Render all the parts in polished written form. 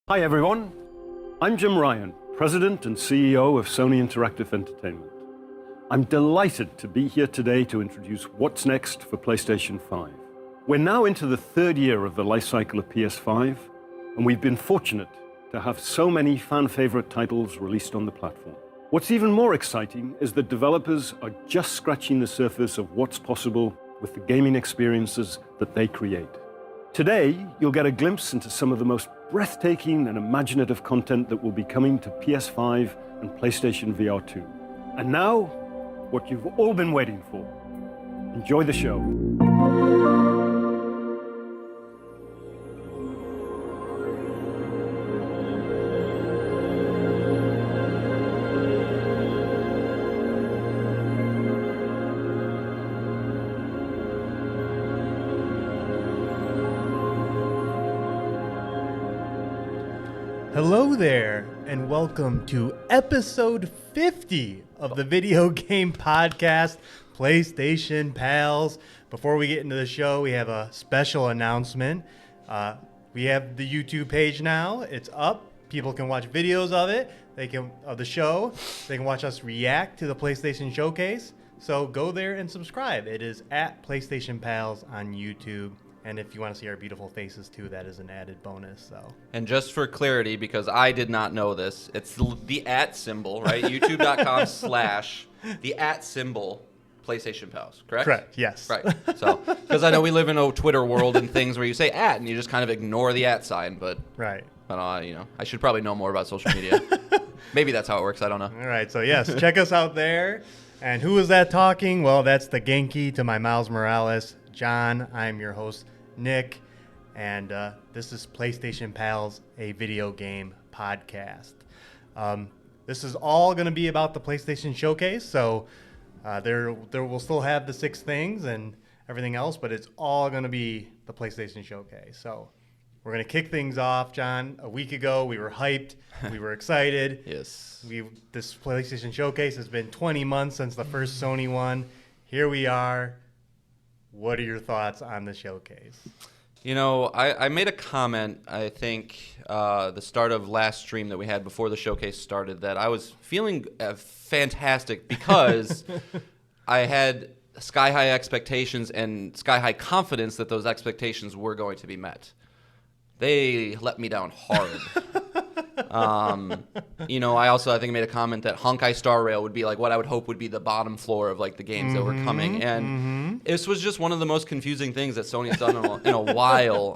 Hi everyone, I'm Jim Ryan, President and CEO of Sony Interactive Entertainment. I'm delighted to be here today to introduce what's next for PlayStation 5. We're now into the third year of the life cycle of PS5, and we've been fortunate to have so many fan-favorite titles released on the platform. What's even more exciting is that developers are just scratching the surface of what's possible with the gaming experiences that they create. Today, you'll get a glimpse into some of the most breathtaking and imaginative content that will be coming to PS5 and PlayStation VR 2. And now, what you've all been waiting for. Enjoy the show. Hello there, and welcome to episode 50 of the video game podcast, PlayStation Pals. Before we get into the show, we have a special announcement. We have the YouTube page now. It's up. People can watch videos of it. Of the show. They can watch us react to the PlayStation Showcase. So go there and subscribe. It is at PlayStation Pals on YouTube. And if you want to see our beautiful faces too, that is an added bonus. And just for clarity, because I did not know this, it's the @ symbol, right? YouTube.com/the @ symbol PlayStation Pals, correct? Correct, yes. Right. So, because I know we live in a Twitter world and things where you say @ and you just kind of ignore the @ sign, but right. I should probably know more about social media. Maybe that's how it works. I don't know. All right. So yes, check us out there. And who is that talking? Well, that's the Genki to my Miles Morales, John. I'm your host, Nick, and this is PlayStation Pals, a video game podcast. This is all going to be about the PlayStation Showcase, so there will still have the 6 things and everything else, but it's all going to be the PlayStation Showcase. So we're going to kick things off, John. A week ago, we were hyped. We were excited. Yes. This PlayStation Showcase has been 20 months since the first Sony one. Here we are. What are your thoughts on the showcase? You know, I made a comment, I think, the start of last stream that we had before the showcase started, that I was feeling fantastic because I had sky-high expectations and sky-high confidence that those expectations were going to be met. They let me down hard. I think I made a comment that Honkai Star Rail would be like what I would hope would be the bottom floor of like the games that were coming, and this was just one of the most confusing things that Sony has done in a while.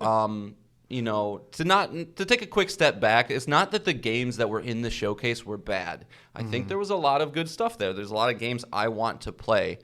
To take a quick step back, it's not that the games that were in the showcase were bad. I think there was a lot of good stuff there. There's a lot of games I want to play.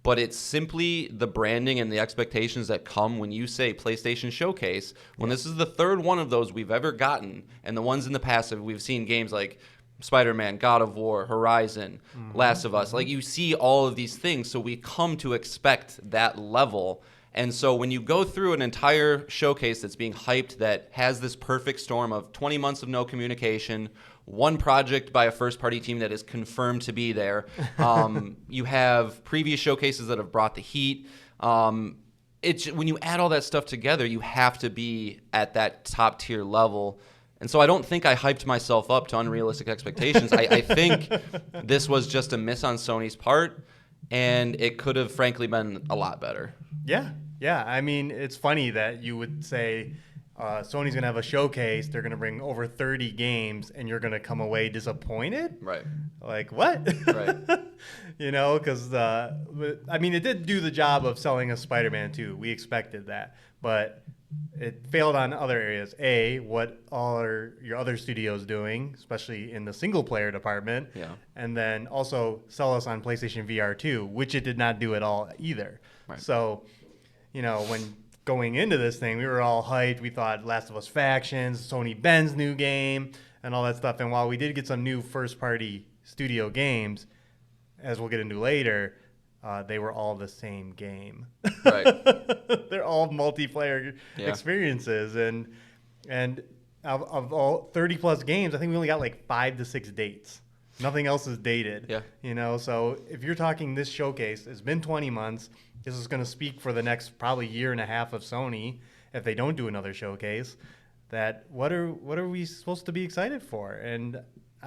But it's simply the branding and the expectations that come when you say PlayStation Showcase, when this is the third one of those we've ever gotten, and the ones in the past, we've seen games like Spider-Man, God of War, Horizon, Last of Us. Like, you see all of these things, so we come to expect that level. And so when you go through an entire showcase that's being hyped that has this perfect storm of 20 months of no communication, one project by a first-party team that is confirmed to be there. You have previous showcases that have brought the heat. When you add all that stuff together, you have to be at that top-tier level. And so I don't think I hyped myself up to unrealistic expectations. I think this was just a miss on Sony's part, and it could have, frankly, been a lot better. Yeah. I mean, it's funny that you would say Sony's going to have a showcase, they're going to bring over 30 games, and you're going to come away disappointed? Right. Like, what? Right. Because, it did do the job of selling us Spider-Man 2. We expected that. But it failed on other areas. What all are your other studios doing, especially in the single-player department? Yeah. And then also sell us on PlayStation VR 2, which it did not do at all either. Right. So, when going into this thing, we were all hyped. We thought Last of Us Factions, Sony Ben's new game, and all that stuff. And while we did get some new first-party studio games, as we'll get into later, they were all the same game. Right. They're all multiplayer experiences. And of all 30-plus games, I think we only got like 5 to 6 dates. Nothing else is dated. Yeah. So if you're talking this showcase, it's been 20 months. This is going to speak for the next probably year and a half of Sony if they don't do another showcase. that what are we supposed to be excited for? And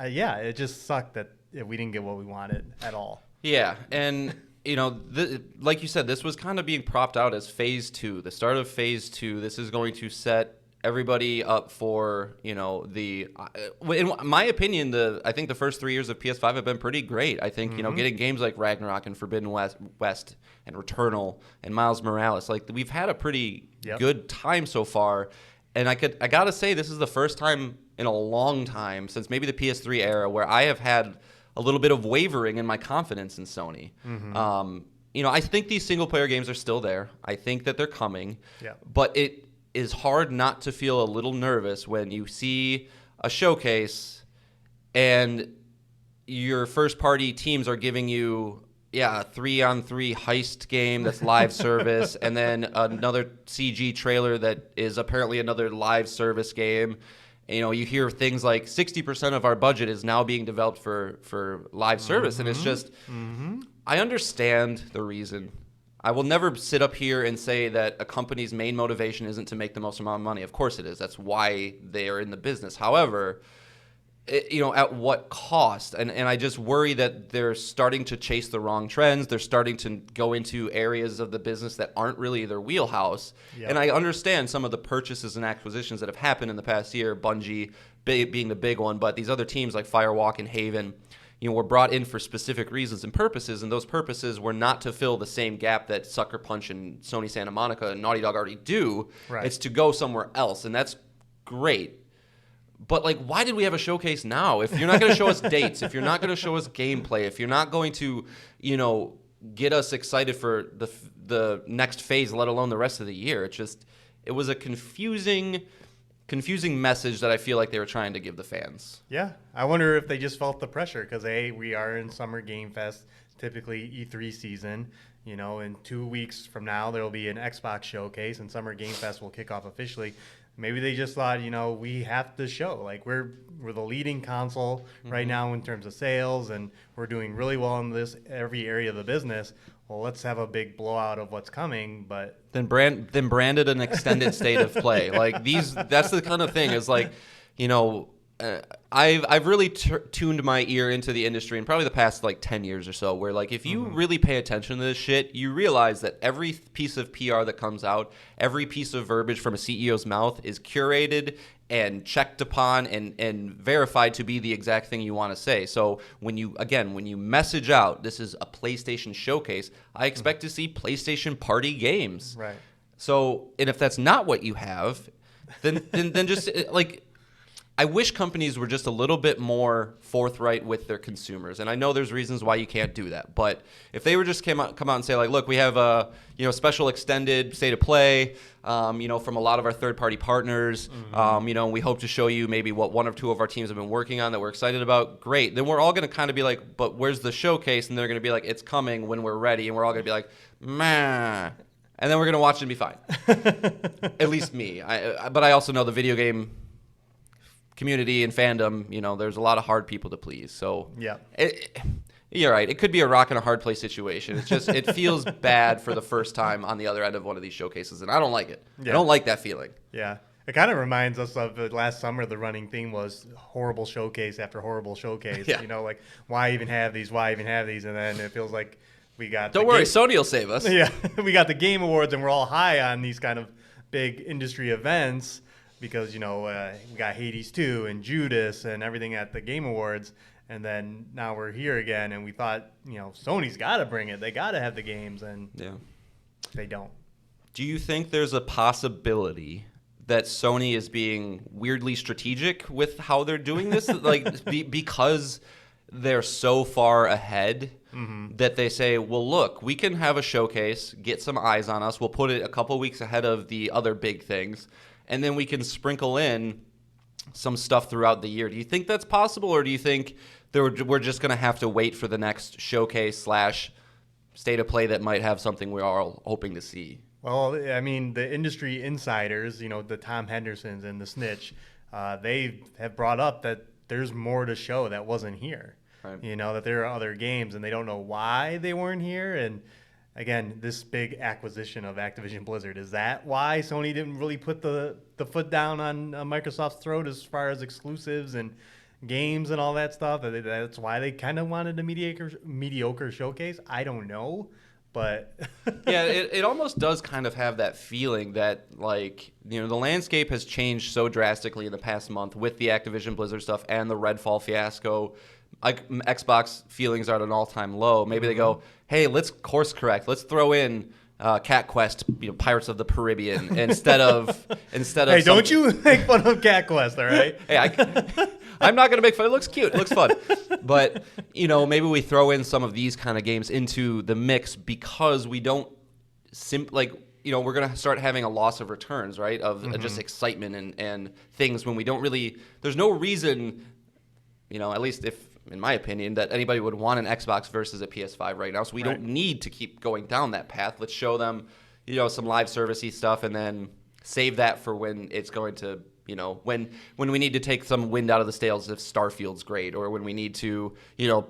yeah, it just sucked that we didn't get what we wanted at all. Yeah, and like you said, this was kind of being propped out as phase 2, the start of phase 2. This is going to set everybody up for, in my opinion, I think the first 3 years of PS5 have been pretty great. I think, getting games like Ragnarok and Forbidden West and Returnal and Miles Morales, like we've had a pretty good time so far. And I gotta say, this is the first time in a long time, since maybe the PS3 era, where I have had a little bit of wavering in my confidence in Sony. I think these single-player games are still there. I think that they're coming. Yeah. But it is hard not to feel a little nervous when you see a showcase and your first-party teams are giving you a 3-on-3 heist game that's live service, and then another CG trailer that is apparently another live service game. You hear things like 60% of our budget is now being developed for live service, and it's just, I understand the reason. I will never sit up here and say that a company's main motivation isn't to make the most amount of money. Of course it is. That's why they are in the business. However, at what cost? And I just worry that they're starting to chase the wrong trends. They're starting to go into areas of the business that aren't really their wheelhouse. Yep. And I understand some of the purchases and acquisitions that have happened in the past year, Bungie being the big one, but these other teams like Firewalk and Haven, were brought in for specific reasons and purposes, and those purposes were not to fill the same gap that Sucker Punch and Sony Santa Monica and Naughty Dog already do. Right. It's to go somewhere else, and that's great. But, why did we have a showcase now? If you're not going to show us dates, if you're not going to show us gameplay, if you're not going to, get us excited for the next phase, let alone the rest of the year, it was a confusing message that I feel like they were trying to give the fans. Yeah. I wonder if they just felt the pressure because, we are in Summer Game Fest, typically E3 season. In 2 weeks from now, there will be an Xbox showcase, and Summer Game Fest will kick off officially. Maybe they just thought, we have to show. We're the leading console right now in terms of sales, and we're doing really well in every area of the business. Well, let's have a big blowout of what's coming, but then branded an extended state of play. That's the kind of thing is I've really tuned my ear into the industry in probably the past 10 years or so, where if you really pay attention to this shit, you realize that every piece of PR that comes out, every piece of verbiage from a CEO's mouth is curated and checked upon and verified to be the exact thing you want to say. So when you message out, this is a PlayStation showcase, I expect to see PlayStation party games. Right. So, and if that's not what you have, then just I wish companies were just a little bit more forthright with their consumers. And I know there's reasons why you can't do that. But if they were just come out and say, look, we have a special extended state of play, from a lot of our third-party partners. We hope to show you maybe what one or two of our teams have been working on that we're excited about. Great. Then we're all going to kind of be like, but where's the showcase? And they're going to be like, it's coming when we're ready. And we're all going to be like, meh. And then we're going to watch it and be fine. At least me. But I also know the video game community and fandom, there's a lot of hard people to please. So yeah, you're right. It could be a rock and a hard place situation. It's just it feels bad for the first time on the other end of one of these showcases, and I don't like it. Yeah. I don't like that feeling. Yeah. It kind of reminds us of last summer. The running theme was horrible showcase after horrible showcase. Yeah. Why even have these? Why even have these? And then it feels like we got. Don't worry, Sony will save us. Yeah, we got the Game Awards, and we're all high on these kind of big industry events. Because, we got Hades 2 and Judas and everything at the Game Awards. And then now we're here again. And we thought, Sony's got to bring it. They got to have the games. And they don't. Do you think there's a possibility that Sony is being weirdly strategic with how they're doing this? Because they're so far ahead that they say, well, look, we can have a showcase, get some eyes on us. We'll put it a couple weeks ahead of the other big things. And then we can sprinkle in some stuff throughout the year. Do you think that's possible, or do you think we're just going to have to wait for the next showcase / state of play that might have something we're all hoping to see? Well, I mean, the industry insiders, the Tom Hendersons and the Snitch, they have brought up that there's more to show that wasn't here. Right. That there are other games, and they don't know why they weren't here. And again, this big acquisition of Activision Blizzard, is that why Sony didn't really put the foot down on Microsoft's throat as far as exclusives and games and all that stuff? That's why they kind of wanted a mediocre showcase? I don't know, but yeah, it almost does kind of have that feeling that, like, the landscape has changed so drastically in the past month with the Activision Blizzard stuff and the Redfall fiasco. Like, Xbox feelings are at an all-time low. Maybe they go, hey, let's course correct. Let's throw in Cat Quest, Pirates of the Caribbean instead of Hey, don't you make fun of Cat Quest, all right? Hey, I'm not going to make fun. It looks cute. It looks fun. But, maybe we throw in some of these kind of games into the mix because we don't we're going to start having a loss of returns, right? Of just excitement and things when we don't really, there's no reason, at least in my opinion, that anybody would want an Xbox versus a PS5 right now. So we don't need to keep going down that path. Let's show them, some live servicey stuff and then save that for when it's going to, when we need to take some wind out of the sails if Starfield's great, or when we need to,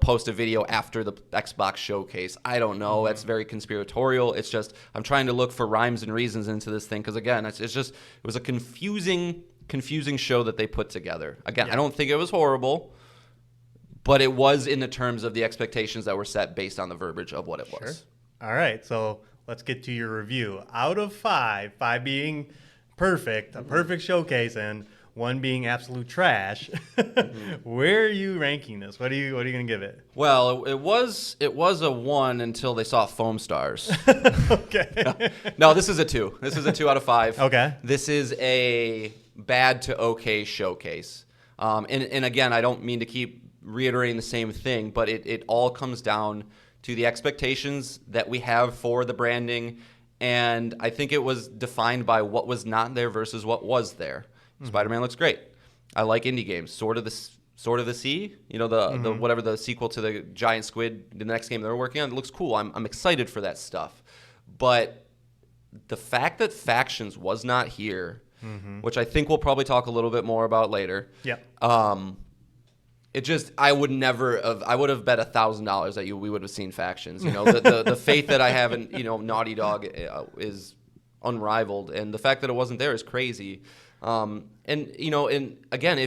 post a video after the Xbox showcase. I don't know. That's very conspiratorial. It's just I'm trying to look for rhymes and reasons into this thing because, again, it was a confusing show that they put together. Again, I don't think it was horrible. But it was in the terms of the expectations that were set based on the verbiage of what it was. Sure. All right, so let's get to your review. Out of 5 being perfect, a perfect showcase, and 1 being absolute trash, where are you ranking this? What are you going to give it? Well, it was a 1 until they saw foam stars. Okay. No, this is a 2. This is a 2 out of 5. Okay. This is a bad to okay showcase. And again, I don't mean to keep reiterating the same thing, but it all comes down to the expectations that we have for the branding, and I think it was defined by what was not there versus what was there. Spider-Man looks great. I like indie games. Sword of the Sea, the whatever the sequel to the Giant Squid, the next game they're working on, it looks cool. I'm excited for that stuff. But the fact that Factions was not here, which I think we'll probably talk a little bit more about later. Yep. I would have bet $1,000 that we would have seen Factions. The faith that I have in Naughty Dog is unrivaled, and the fact that it wasn't there is crazy. And again,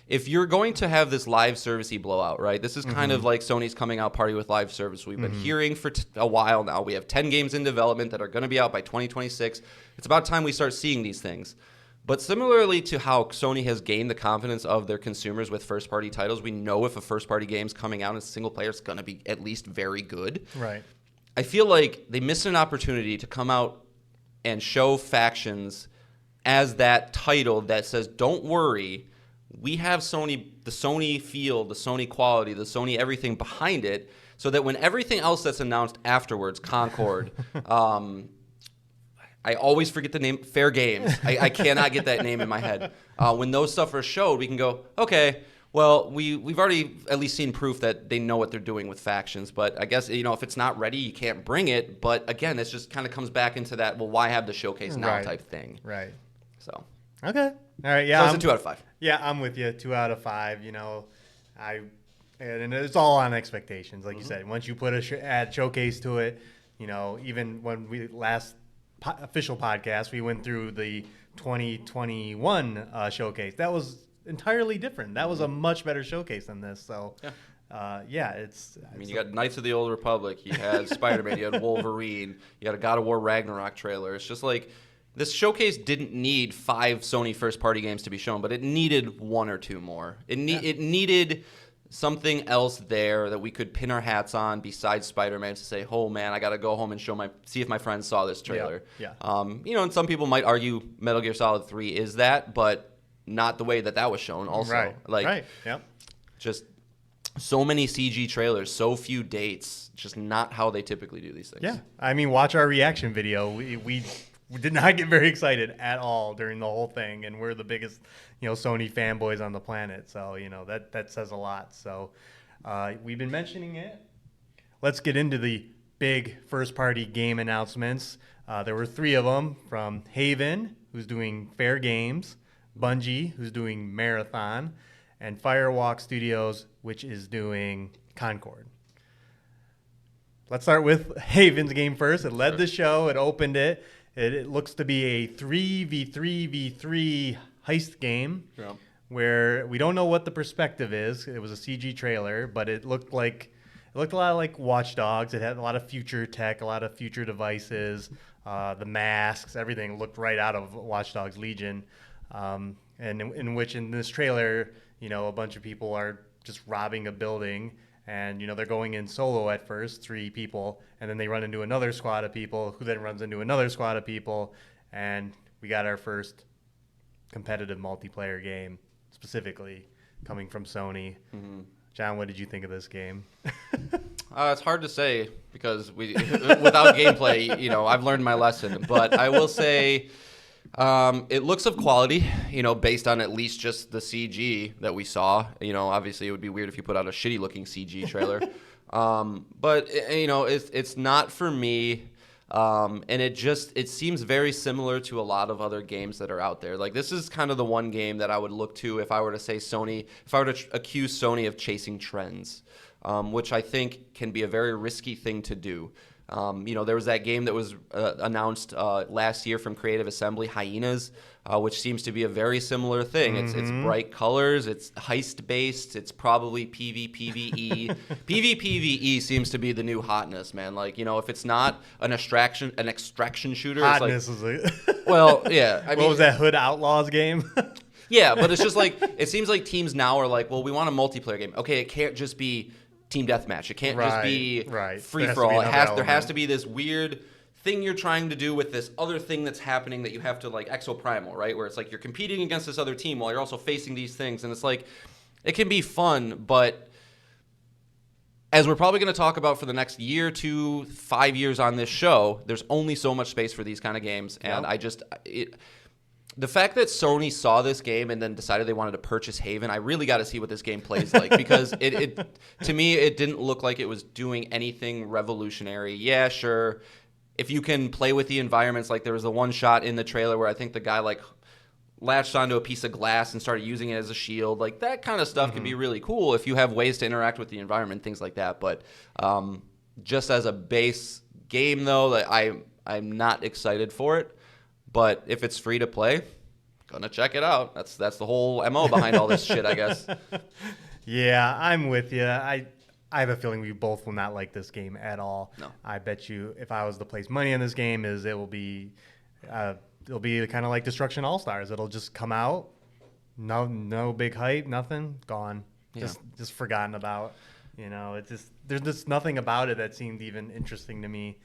if you're going to have this live servicey blowout, right? This is kind of like Sony's coming out party with live service. We've been hearing for a while now. We have 10 games in development that are going to be out by 2026. It's about time we start seeing these things. But similarly to how Sony has gained the confidence of their consumers with first-party titles, we know if a first-party game's coming out as single player, it's going to be at least very good. Right. I feel like they missed an opportunity to come out and show Factions as that title that says, don't worry, we have the Sony feel, the Sony quality, the Sony everything behind it, so that when everything else that's announced afterwards, Concord, I always forget the name, Fair Games. I cannot get that name in my head. When those stuff are showed, we can go, okay, well, we've already at least seen proof that they know what they're doing with Factions. But I guess, if it's not ready, you can't bring it. But again, this just kind of comes back into that, well, why have the showcase now type thing. Right. So. Okay. All right. Yeah. So it's a 2 out of 5. Yeah, I'm with you. 2 out of 5. And it's all on expectations, like you said. Once you put add showcase to it, even when we last official podcast, we went through the 2021 showcase. That was entirely different. That was a much better showcase than this. So, you got Knights of the Old Republic. You had Spider-Man. You had Wolverine. You had a God of War Ragnarok trailer. It's just like this showcase didn't need 5 Sony first-party games to be shown, but it needed 1 or 2 more. It needed something else there that we could pin our hats on besides Spider-Man to say, oh man, I got to go home and see if my friends saw this trailer. Yeah. And some people might argue Metal Gear Solid 3 is that, but not the way that was shown also. Right. Like, Yep. Just so many CG trailers, so few dates, just not how they typically do these things. Yeah. I mean, watch our reaction video. We did not get very excited at all during the whole thing, and we're the biggest Sony fanboys on the planet, so that says a lot. So we've been mentioning it. Let's get into the big first party game announcements. There were 3 of them from Haven, who's doing Fair Games, Bungie, who's doing Marathon, and Firewalk Studios, which is doing Concord. let's start with Haven's game first. It led the show. It opened it. It looks to be a 3v3v3 heist game where we don't know what the perspective is. It was a CG trailer, but it looked a lot like Watch Dogs. It had a lot of future tech, a lot of future devices, the masks, everything looked right out of Watch Dogs Legion. And in this trailer, a bunch of people are just robbing a building, and they're going in solo at first, 3 people, and then they run into another squad of people who then runs into another squad of people, and we got our first competitive multiplayer game, specifically coming from Sony. John, what did you think of this game? It's hard to say because without gameplay, I've learned my lesson. But I will say it looks of quality, based on at least just the CG that we saw. Obviously it would be weird if you put out a shitty-looking CG trailer. But, it's not for me. And it seems very similar to a lot of other games that are out there. Like, this is kind of the one game that I would look to if I were to say if I were to accuse Sony of chasing trends, which I think can be a very risky thing to do. There was that game that was announced last year from Creative Assembly, Hyenas, which seems to be a very similar thing. It's bright colors, it's heist-based, it's probably PvPvE. PvPvE seems to be the new hotness, man. Like, if it's not an extraction shooter, Hotness it's is well, yeah. What was that, Hood Outlaws game? Yeah, but it's just like, it seems like teams now are like, well, we want a multiplayer game. Okay, it can't just be team deathmatch. It can't just be free for all. There has to be this weird thing you're trying to do with this other thing that's happening that you have to like exoprimal, right? Where it's like you're competing against this other team while you're also facing these things, and it's like it can be fun, but as we're probably going to talk about for the next year to 5 years on this show, there's only so much space for these kind of games, and the fact that Sony saw this game and then decided they wanted to purchase Haven, I really got to see what this game plays like, because it to me, it didn't look like it was doing anything revolutionary. Yeah, sure. If you can play with the environments, like there was the one shot in the trailer where I think the guy like latched onto a piece of glass and started using it as a shield. Like that kind of stuff can be really cool if you have ways to interact with the environment, things like that. But just as a base game, though, I'm not excited for it. But if it's free to play, gonna check it out. That's the whole MO behind all this shit, I guess. Yeah, I'm with you. I have a feeling we both will not like this game at all. No. I bet you if I was to place money on this game, it'll be kind of like Destruction All-Stars. It'll just come out, no big hype, nothing, gone, just forgotten about. It's just there's just nothing about it that seemed even interesting to me.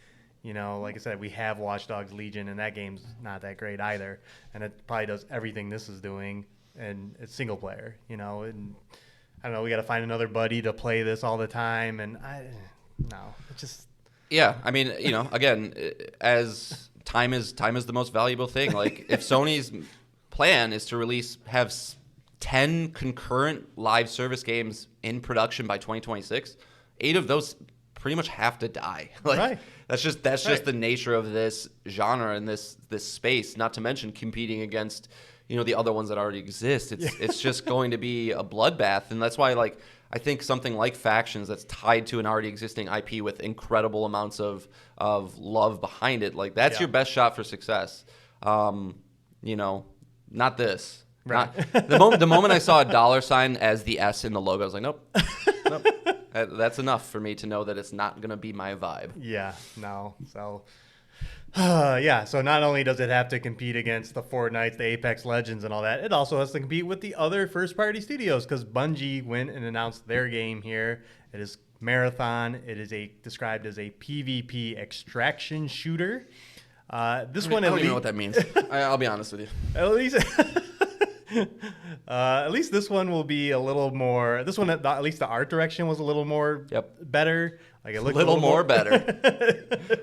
Like I said, we have Watch Dogs Legion, and that game's not that great either. And it probably does everything this is doing, and it's single player, and I don't know, we got to find another buddy to play this all the time, and it just... Yeah, I mean, again, as time is the most valuable thing. Like, if Sony's plan is to have 10 concurrent live service games in production by 2026, 8 of those pretty much have to die. Like, right. That's just the nature of this genre and this space. Not to mention competing against the other ones that already exist. It's just going to be a bloodbath, and that's why I think something like Factions that's tied to an already existing IP with incredible amounts of love behind it. Like that's your best shot for success. Not this. Right. The moment I saw a $sign as the S in the logo, I was like, nope. That's enough for me to know that it's not going to be my vibe. Yeah, no. So, so not only does it have to compete against the Fortnites, the Apex Legends, and all that, it also has to compete with the other first-party studios, because Bungie went and announced their game here. It is Marathon. It is described as a PvP extraction shooter. This one, I don't even know what that means. I'll be honest with you. At least... at least this one will be a little more. This one, at least the art direction was a little more better. Like it looked a little more better.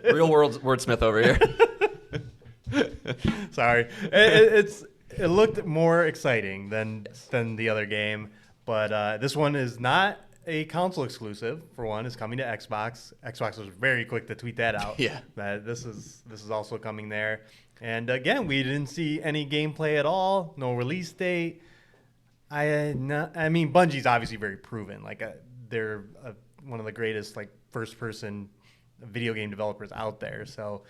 Real world wordsmith over here. Sorry, it looked more exciting than the other game, but this one is not a console exclusive. For one, it's coming to Xbox. Xbox was very quick to tweet that out. Yeah, that this is also coming there. And again, we didn't see any gameplay at all. No release date. I mean, Bungie's obviously very proven. Like they're one of the greatest first-person video game developers out there. So,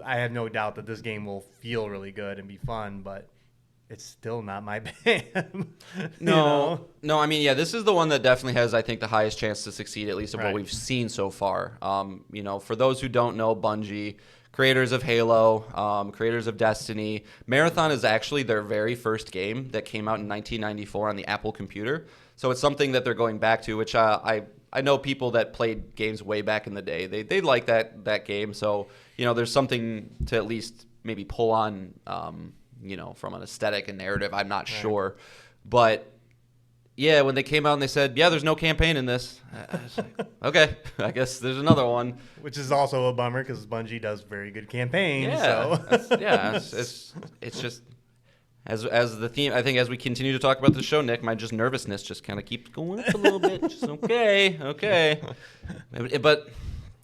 I have no doubt that this game will feel really good and be fun, but it's still not my band. No, I mean, yeah, this is the one that definitely has, I think, the highest chance to succeed, at least of what we've seen so far. For those who don't know, Bungie, creators of Halo, creators of Destiny, Marathon is actually their very first game that came out in 1994 on the Apple computer. So it's something that they're going back to, which I know people that played games way back in the day. They like that game. So, there's something to at least maybe pull on, from an aesthetic and narrative. I'm not sure. But, yeah, when they came out and they said, yeah, there's no campaign in this. I was like, okay, I guess there's another one. Which is also a bummer because Bungie does very good campaigns. Yeah, So. it's just... As the theme, I think as we continue to talk about the show, Nick, my just nervousness just kind of keeps going up a little bit. Just okay. But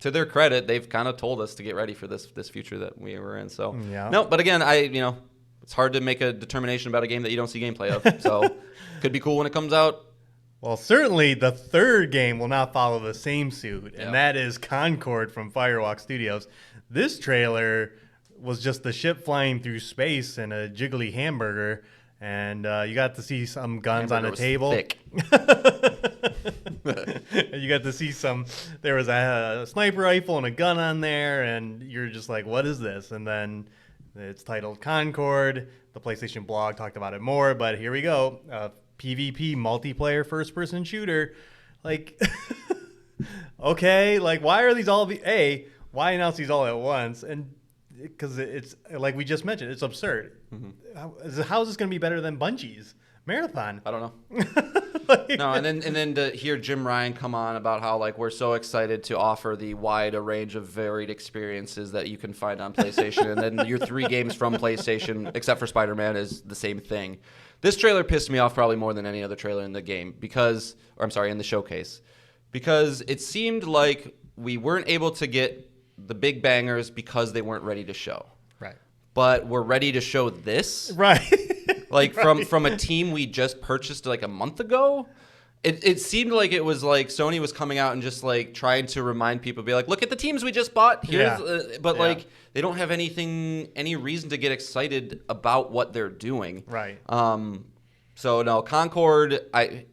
to their credit, they've kind of told us to get ready for this future that we were in. So no, but again, it's hard to make a determination about a game that you don't see gameplay of. So could be cool when it comes out. Well, certainly the third game will not follow the same suit, and that is Concord from Firewalk Studios. This trailer was just the ship flying through space and a jiggly hamburger, and you got to see some guns on a table. Thick. You got to see there was a sniper rifle and a gun on there, and you're just like, what is this? And then it's titled Concord. The PlayStation blog talked about it more, but here we go. PvP multiplayer first-person shooter. Like, okay, like, why are these all... why announce these all at once? And because it's like we just mentioned, it's absurd. Mm-hmm. How is this going to be better than Bungie's Marathon? I don't know. No, and then to hear Jim Ryan come on about how we're so excited to offer the wide range of varied experiences that you can find on PlayStation, and then your 3 games from PlayStation, except for Spider-Man, is the same thing. This trailer pissed me off probably more than any other trailer in the game in the showcase, because it seemed like we weren't able to get the big bangers because they weren't ready to show. Right. But we're ready to show this. Right. From a team we just purchased a month ago. It seemed like it was like Sony was coming out and just trying to remind people, be like, look at the teams we just bought. Here's, they don't have any reason to get excited about what they're doing. Right. So no, Concord, I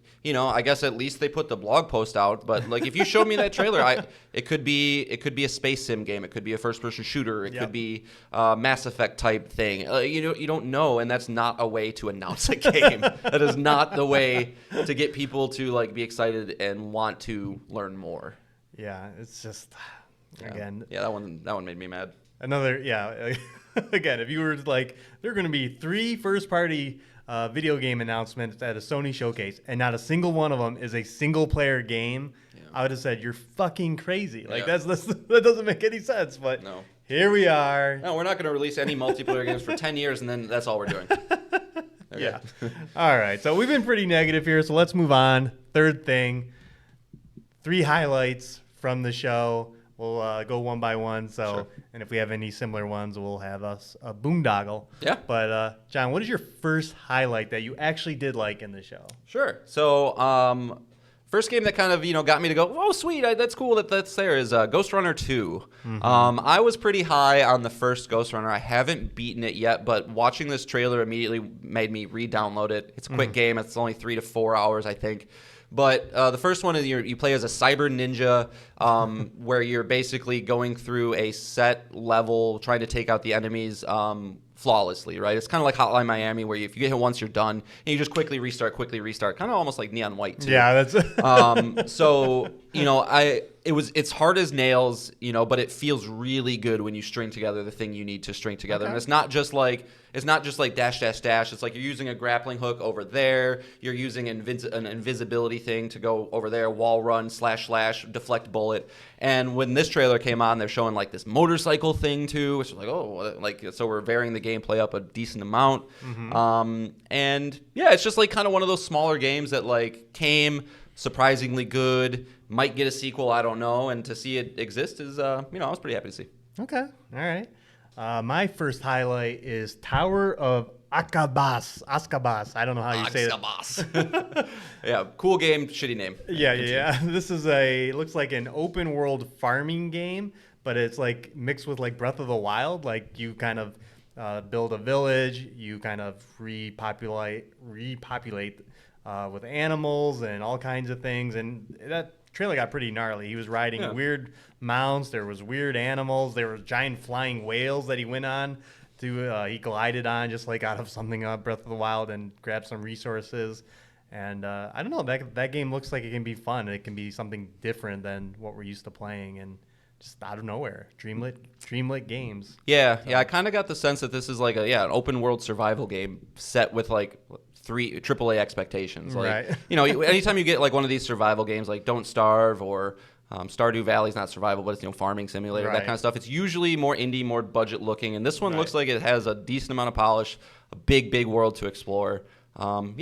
guess at least they put the blog post out. But if you showed me that trailer, it could be a space sim game. It could be a first-person shooter. It could be a Mass Effect type thing. You don't know, and that's not a way to announce a game. That is not the way to get people to be excited and want to learn more. Yeah, it's just again. Yeah, that one made me mad. Again, if you were there are going to be 3 first-party video game announcements at a Sony Showcase, and not a single one of them is a single-player game, I would have said, you're fucking crazy. That doesn't make any sense, but no. Here we are. No, we're not going to release any multiplayer games for 10 years, and then that's all we're doing. Okay. Yeah. All right, so we've been pretty negative here, so let's move on. Third thing, 3 highlights from the show. We'll go one by one. So, and if we have any similar ones, we'll have a boondoggle. Yeah. But John, what is your first highlight that you actually did like in the show? Sure. So, first game that kind of got me to go, oh sweet, that's cool that's there is Ghost Runner 2. Mm-hmm. I was pretty high on the first Ghost Runner. I haven't beaten it yet, but watching this trailer immediately made me re-download it. It's a quick game. It's only 3 to 4 hours, I think. But the first one is you play as a cyber ninja, where you're basically going through a set level, trying to take out the enemies flawlessly, right? It's kind of like Hotline Miami, where if you get hit once, you're done, and you just quickly restart, kind of almost like Neon White, too. Yeah, that's... So, it's hard as nails, but it feels really good when you string together the thing you need to string together. Okay. And it's not just like dash, dash, dash. It's like you're using a grappling hook over there. You're using an invisibility thing to go over there, wall run, slash, deflect bullet. And when this trailer came on, they're showing this motorcycle thing too, which is so we're varying the gameplay up a decent amount. Mm-hmm. And yeah, it's just kind of one of those smaller games that came surprisingly good, might get a sequel, I don't know, and to see it exist is I was pretty happy to see. Okay, all right. My first highlight is Tower of Akabas. I don't know how you say it. Yeah, cool game, shitty name. Yeah. This is looks like an open world farming game, but it's like mixed with like Breath of the Wild. Like you kind of build a village, you kind of repopulate with animals and all kinds of things, and that trailer got pretty gnarly. He was riding weird mounts. There was weird animals. There were giant flying whales that he went on to. He glided on just like out of something Breath of the Wild and grabbed some resources. And I don't know. That game looks like it can be fun. It can be something different than what we're used to playing, and just out of nowhere, dreamlit games. Yeah, I kind of got the sense that this is like an open world survival game set with like 3 AAA expectations. Like, right. Anytime you get like one of these survival games, like Don't Starve or Stardew Valley's not survival, but it's farming simulator, that kind of stuff. It's usually more indie, more budget looking, and this one looks like it has a decent amount of polish, a big world to explore. I'm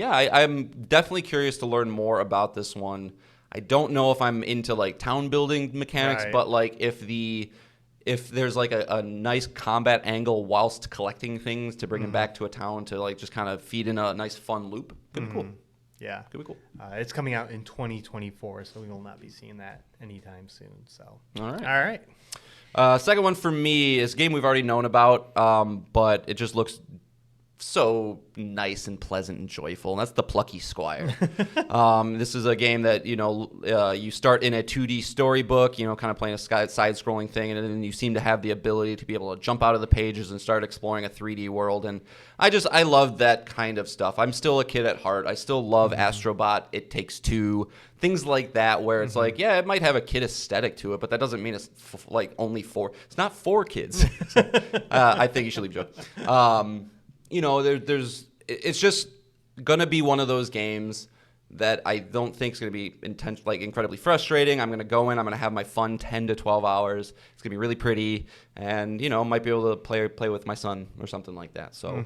definitely curious to learn more about this one. I don't know if I'm into like town building mechanics, but like if there's like a nice combat angle whilst collecting things to bring them back to a town to like just kind of feed in a nice fun loop, could be cool. Yeah, could be cool. It's coming out in 2024, so we will not be seeing that anytime soon. So all right. Second one for me is a game we've already known about, but it just looks so nice and pleasant and joyful, and that's The Plucky Squire. This is a game that you start in a 2D storybook, kind of playing a side-scrolling thing, and then you seem to have the ability to be able to jump out of the pages and start exploring a 3D world. And I love that kind of stuff. I'm still a kid at heart. I still love Astrobot, It Takes Two, things like that, where it's like, it might have a kid aesthetic to it, but that doesn't mean it's like only for. It's not for kids. I think you should leave Joe. It's just gonna be one of those games that I don't think is gonna be incredibly frustrating. I'm gonna go in, I'm gonna have my fun 10 to 12 hours. It's gonna be really pretty, and might be able to play with my son or something like that. So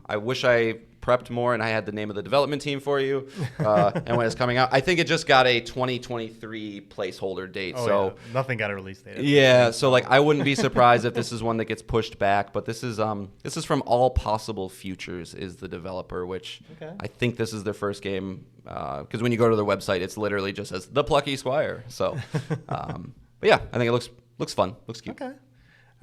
I wish I prepped more and I had the name of the development team for you and when it's coming out. I think it just got a 2023 placeholder date. Nothing got a release date. Yeah, so like I wouldn't be surprised if this is one that gets pushed back, but this is from All Possible Futures is the developer, which I think this is their first game, because when you go to their website it's literally just says The Plucky Squire. So but yeah, I think it looks fun, looks cute. Okay.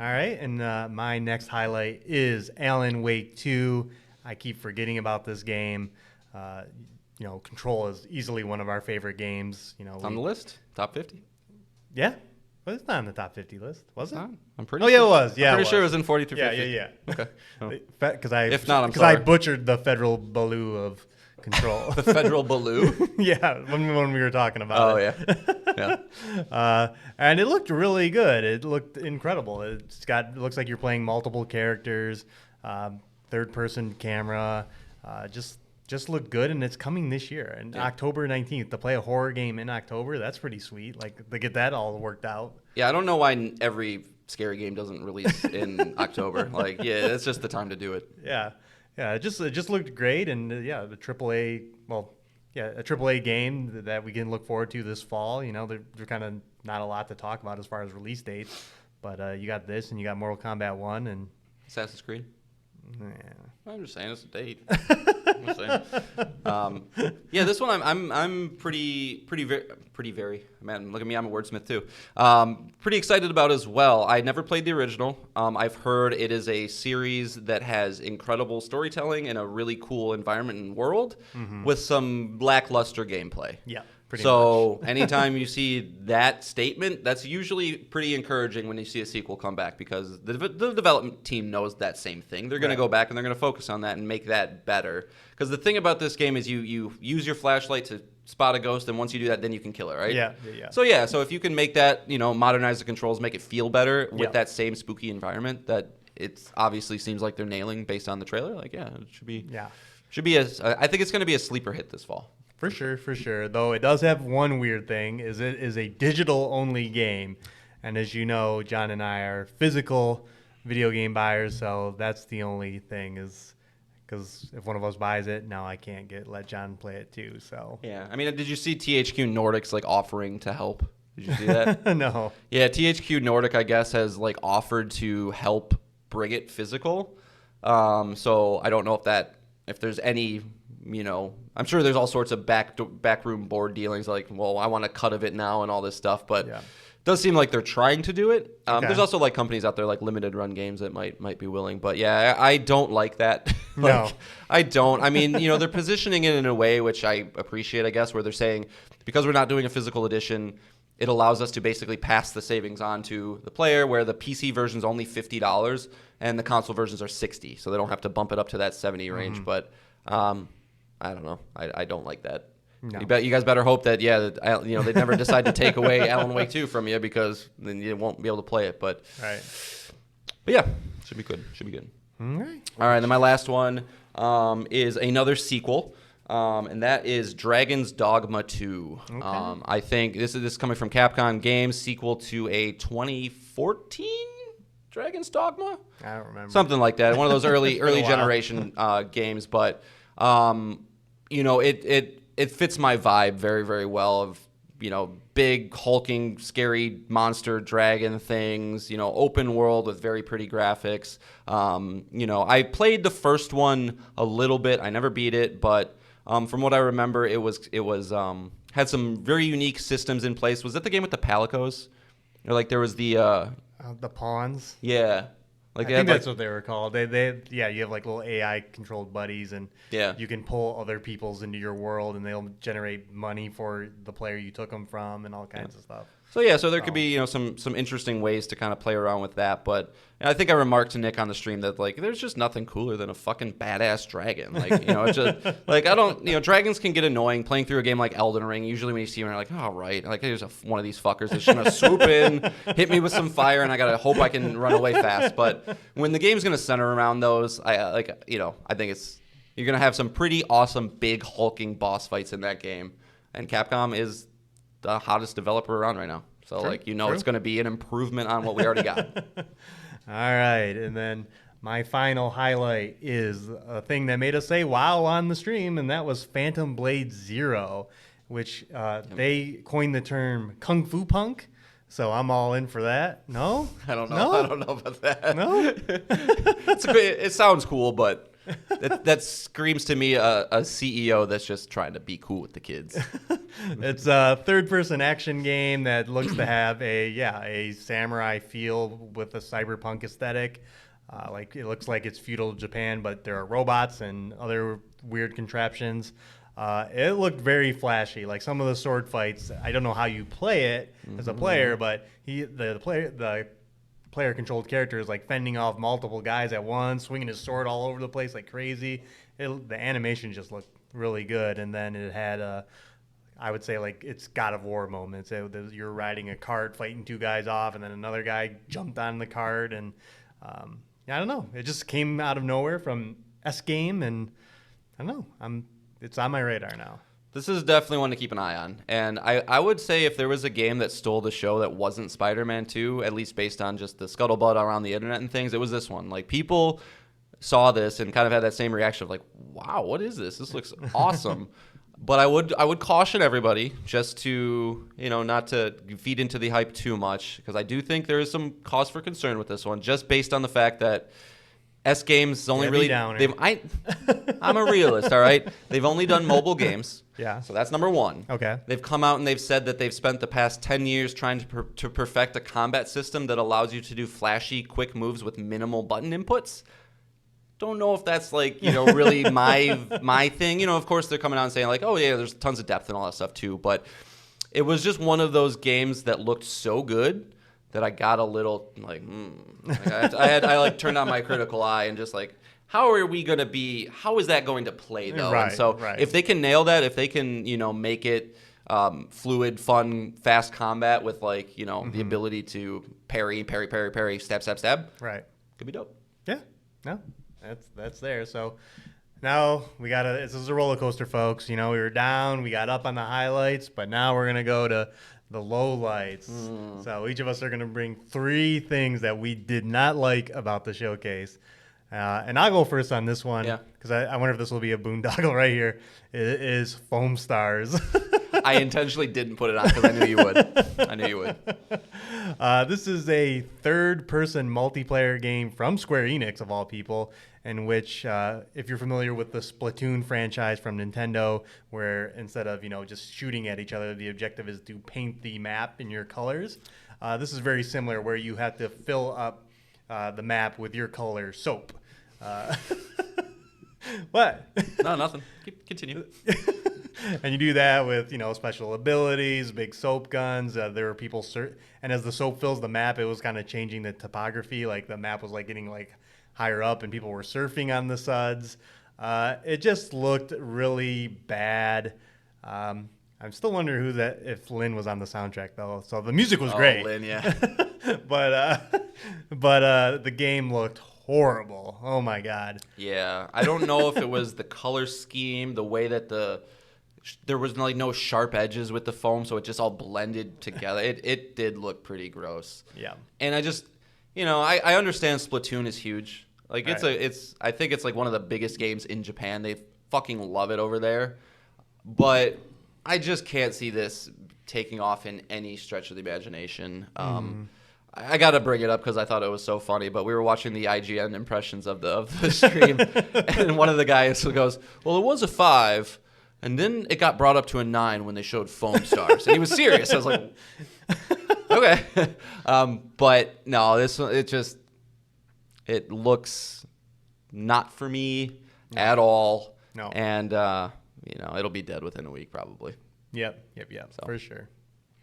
All right, and my next highlight is Alan Wake 2. I keep forgetting about this game. Control is easily one of our favorite games. It's on the list, top 50. Yeah, but it's not on the top 50 list, was it? I'm pretty. Oh yeah, it was. Yeah, I'm pretty sure it was in 40 through 50. Yeah. Okay. Oh. If not, I'm sorry. I butchered the federal baloo of Control. The federal baloo. Yeah, when we were talking about it. Oh yeah. And it looked really good. It looked incredible. It looks like you're playing multiple characters. Third-person camera, just looked good, and it's coming this year, and October 19th. To play a horror game in October, that's pretty sweet. Like to get that all worked out. Yeah, I don't know why every scary game doesn't release in October. Like, it's just the time to do it. Yeah. It just looked great, and the AAA, a AAA game that we can look forward to this fall. There's kind of not a lot to talk about as far as release dates, but you got this, and you got Mortal Kombat 1 and Assassin's Creed. Yeah. I'm just saying it's a date. I'm just saying. This one I'm pretty very. Man, look at me, I'm a wordsmith too. Pretty excited about as well. I never played the original. I've heard it is a series that has incredible storytelling and a really cool environment and world with some lackluster gameplay. Yeah. So anytime you see that statement, that's usually pretty encouraging when you see a sequel come back, because the development team knows that same thing. They're going to go back and they're going to focus on that and make that better. Because the thing about this game is you use your flashlight to spot a ghost, and once you do that, then you can kill it, right? Yeah. So if you can make that, modernize the controls, make it feel better with that same spooky environment that it obviously seems like they're nailing based on the trailer, like, it should be. Yeah. I think it's going to be a sleeper hit this fall. For sure. Though it does have one weird thing, is it is a digital-only game. And as you know, John and I are physical video game buyers, so that's the only thing, is because if one of us buys it, now I can't let John play it too. So yeah, I mean, did you see THQ Nordic's offering to help? Did you see that? No. Yeah, THQ Nordic, I guess, has offered to help bring it physical. So I don't know if there's any. I'm sure there's all sorts of backroom board dealings, I want a cut of it now and all this stuff, but does seem like they're trying to do it. Okay. There's also like companies out there like limited run games that might be willing, but yeah, I don't like that. No, I don't. I mean, they're positioning it in a way which I appreciate, I guess, where they're saying because we're not doing a physical edition, it allows us to basically pass the savings on to the player, where the PC version is only $50 and the console versions are $60, so they don't have to bump it up to that 70 range. But I don't know. I don't like that. No. You guys better hope that they never decide to take away Alan Wake 2 from you, because then you won't be able to play it. But yeah, should be good. All right. All right, then my last one is another sequel. And that is Dragon's Dogma 2. Okay. I think this is coming from Capcom Games, sequel to a 2014 Dragon's Dogma? I don't remember. Something like that. One of those early while. generation games, but it fits my vibe very, very well of, big, hulking, scary monster dragon things, open world with very pretty graphics. I played the first one a little bit. I never beat it, but from what I remember, it was had some very unique systems in place. Was that the game with the palicos? Or like there was the pawns. yeah. I think that's what they were called. You have like little AI controlled buddies, and you can pull other people's into your world, and they'll generate money for the player you took them from, and all kinds of stuff. So there could be some interesting ways to kind of play around with that. But I think I remarked to Nick on the stream that like there's just nothing cooler than a fucking badass dragon. Like it's just like I don't dragons can get annoying playing through a game like Elden Ring. Usually when you see them, you're like, all right, like there's one of these fuckers that's gonna swoop in, hit me with some fire, and I gotta hope I can run away fast. But when the game's gonna center around those, I think you're gonna have some pretty awesome big hulking boss fights in that game, and Capcom is the hottest developer around right now. So, True. it's going to be an improvement on what we already got. All right. And then my final highlight is a thing that made us say wow on the stream, and that was Phantom Blade Zero, which they coined the term Kung Fu Punk. So I'm all in for that. No? I don't know. No? I don't know about that. No? It sounds cool, but that screams to me a CEO that's just trying to be cool with the kids. It's a third-person action game that looks to have a samurai feel with a cyberpunk aesthetic. Like it looks like it's feudal Japan, but there are robots and other weird contraptions. It looked very flashy. Like some of the sword fights, I don't know how you play it as a player, but the player-controlled character is like fending off multiple guys at once, swinging his sword all over the place like crazy. The animation just looked really good, and then it had I would say like it's God of War moments. You're riding a cart, fighting two guys off, and then another guy jumped on the cart, and I don't know. It just came out of nowhere from S Game, and I don't know. It's on my radar now. This is definitely one to keep an eye on. And I would say if there was a game that stole the show that wasn't Spider-Man 2, at least based on just the scuttlebutt around the internet and things, it was this one. Like, people saw this and kind of had that same reaction of like, wow, what is this? This looks awesome. But I would caution everybody just to, not to feed into the hype too much, because I do think there is some cause for concern with this one, just based on the fact that S Games is only really I'm a realist, all right? They've only done mobile games. Yeah. So that's number one. Okay. They've come out and they've said that they've spent the past 10 years trying to perfect a combat system that allows you to do flashy, quick moves with minimal button inputs. Don't know if that's like, really my thing. Of course they're coming out and saying like, oh yeah, there's tons of depth and all that stuff too. But it was just one of those games that looked so good that I got a little like, I turned on my critical eye and just like, how is that going to play though? Right, and so if they can nail that, if they can, make it fluid, fun, fast combat with like, the ability to parry, stab. Right. Could be dope. Yeah. No, that's there. So now this is a roller coaster, folks. We were down, we got up on the highlights, but now we're going to go to the lowlights. So each of us are going to bring 3 things that we did not like about the showcase. And I'll go first on this one because I wonder if this will be a boondoggle right here. It is Foam Stars. I intentionally didn't put it on because I knew you would. This is a third-person multiplayer game from Square Enix, of all people, in which, if you're familiar with the Splatoon franchise from Nintendo, where instead of just shooting at each other, the objective is to paint the map in your colors. This is very similar, where you have to fill up the map with your color soap. What? No, nothing. Continue. And you do that with, special abilities, big soap guns. There were people, and as the soap fills the map, it was kind of changing the topography. Like the map was like getting like higher up, and people were surfing on the suds. It just looked really bad. I'm still wondering if Lynn was on the soundtrack though. So the music was great. Lynn, yeah. but the game looked horrible. Oh my God. Yeah, I don't know if it was the color scheme, the way that there was like no sharp edges with the foam, so it just all blended together. It did look pretty gross. Yeah. And I just, I understand Splatoon is huge. Like Right. I think it's like one of the biggest games in Japan. They fucking love it over there. But I just can't see this taking off in any stretch of the imagination. I got to bring it up because I thought it was so funny, but we were watching the IGN impressions of the stream, and one of the guys goes, well, it was a 5, and then it got brought up to a 9 when they showed foam stars. And he was serious. I was like, okay. But no, it looks not for me at all. No. And, it'll be dead within a week probably. Yep, for sure.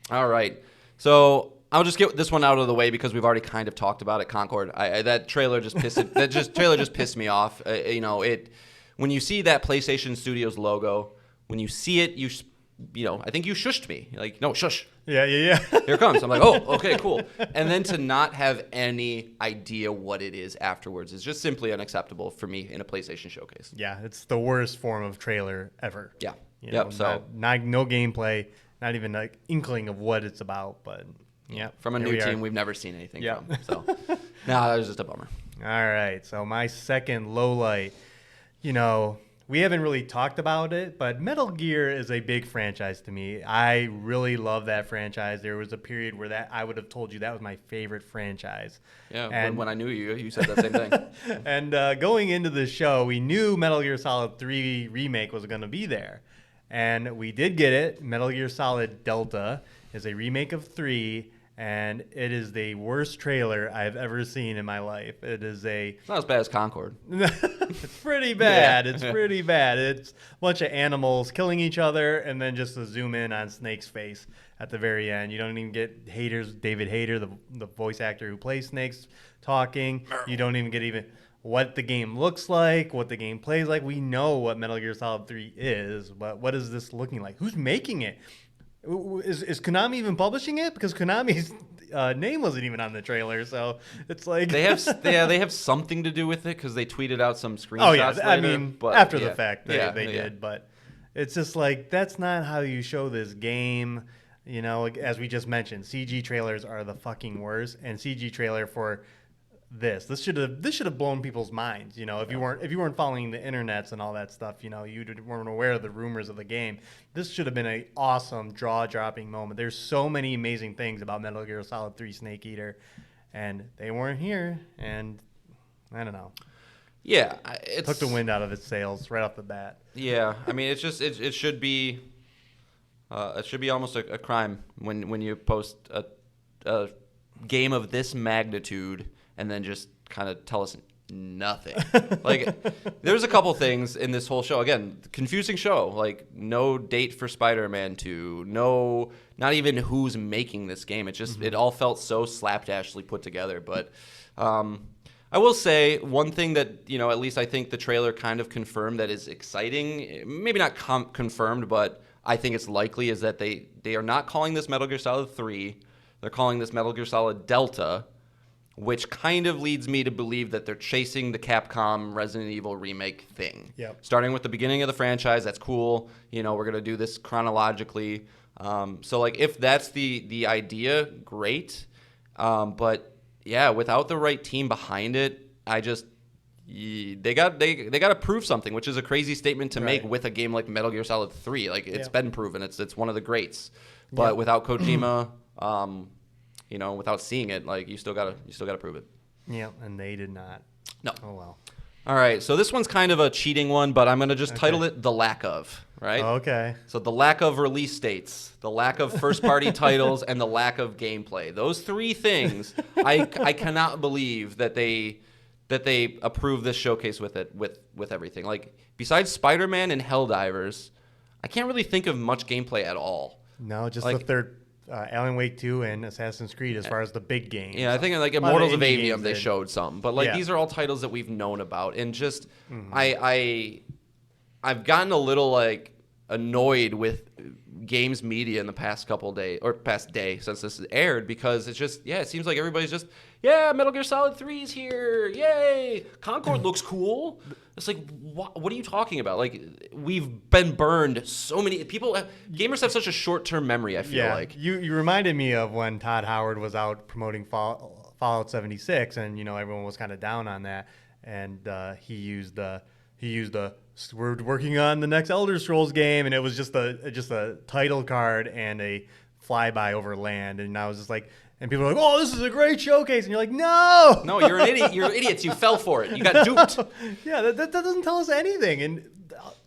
All right. So I'll just get this one out of the way because we've already kind of talked about it. Concord. That trailer just pissed me off. When you see that PlayStation Studios logo, when you see it, I think you shushed me. You're like, no, shush. Yeah. Here it comes. I'm like, oh, okay, cool. And then to not have any idea what it is afterwards is just simply unacceptable for me in a PlayStation Showcase. Yeah, it's the worst form of trailer ever. Yeah. So no gameplay, not even like inkling of what it's about. But yeah, from a new team we've never seen anything from. So that was just a bummer. All right. So my second low light, we haven't really talked about it, but Metal Gear is a big franchise to me. I really love that franchise. There was a period where I would have told you that was my favorite franchise. Yeah, and when I knew you said that same thing. And going into the show, we knew Metal Gear Solid 3 Remake was going to be there. And we did get it. Metal Gear Solid Delta is a remake of 3, and it is the worst trailer I've ever seen in my life. It's not as bad as Concord. It's pretty bad. Yeah. It's pretty bad. It's a bunch of animals killing each other, and then just to zoom in on Snake's face at the very end. You don't even get David Hayter, the voice actor who plays Snake's, talking. You don't even get what the game looks like, what the game plays like. We know what Metal Gear Solid 3 is, but what is this looking like? Who's making it? Is Konami even publishing it? Because Konami's name wasn't even on the trailer, so it's like they have something to do with it because they tweeted out some screenshots. Oh yeah, later, I mean after the fact they did, but it's just like that's not how you show this game. As we just mentioned, CG trailers are the fucking worst, and CG trailer for this should have blown people's minds. If you weren't following the internets and all that stuff, you weren't aware of the rumors of the game. This should have been an awesome jaw-dropping moment. There's so many amazing things about Metal Gear Solid 3 Snake Eater, and they weren't here. And I don't know. Yeah, it took the wind out of its sails right off the bat. Yeah, I mean, it should be almost a crime when you post a game of this magnitude and then just kind of tell us nothing. Like, there's a couple things in this whole show. Again, confusing show. Like, no date for Spider-Man 2. No, not even who's making this game. It just it all felt so slapdashly put together. But I will say one thing that, at least I think the trailer kind of confirmed that is exciting. Maybe not confirmed, but I think it's likely is that they are not calling this Metal Gear Solid 3. They're calling this Metal Gear Solid Delta, which kind of leads me to believe that they're chasing the Capcom Resident Evil remake thing. Yep. Starting with the beginning of the franchise, that's cool. We're going to do this chronologically. So, like, if that's the idea, great. But, yeah, without the right team behind it, they got to prove something, which is a crazy statement to make with a game like Metal Gear Solid 3. Like, it's been proven. It's one of the greats. But without Kojima... without seeing it, like you still gotta prove it. Yeah, and they did not. No. Oh well. All right, so this one's kind of a cheating one, but I'm gonna just title it "The Lack of." right? Okay. So the lack of release dates, the lack of first-party titles, and the lack of gameplay. Those three things, I cannot believe that they approve this showcase with everything. Like, besides Spider-Man and Helldivers, I can't really think of much gameplay at all. No, just Like, the third Alan Wake 2 and Assassin's Creed as far as the big games. Yeah, I think like A lot Immortals of indie Avium games they did. showed something, but like Yeah. these are all titles that we've known about, and just I've gotten a little like annoyed with games media in the past couple days or past day since this has aired, because it's just it seems like everybody's just Metal Gear Solid 3's here, yay, Concord looks cool. It's like, what are you talking about? Like, we've been burned so many people. Gamers have such a short-term memory, I feel like. You reminded me of when Todd Howard was out promoting Fallout 76, and everyone was kind of down on that, and he used the we're working on the next Elder Scrolls game, and it was just a title card and a flyby over land, and I was just like. And people are like, "Oh, this is a great showcase," and you're like, "No, no, you're an idiot. You're idiots. You fell for it. You got duped." Yeah, that doesn't tell us anything. And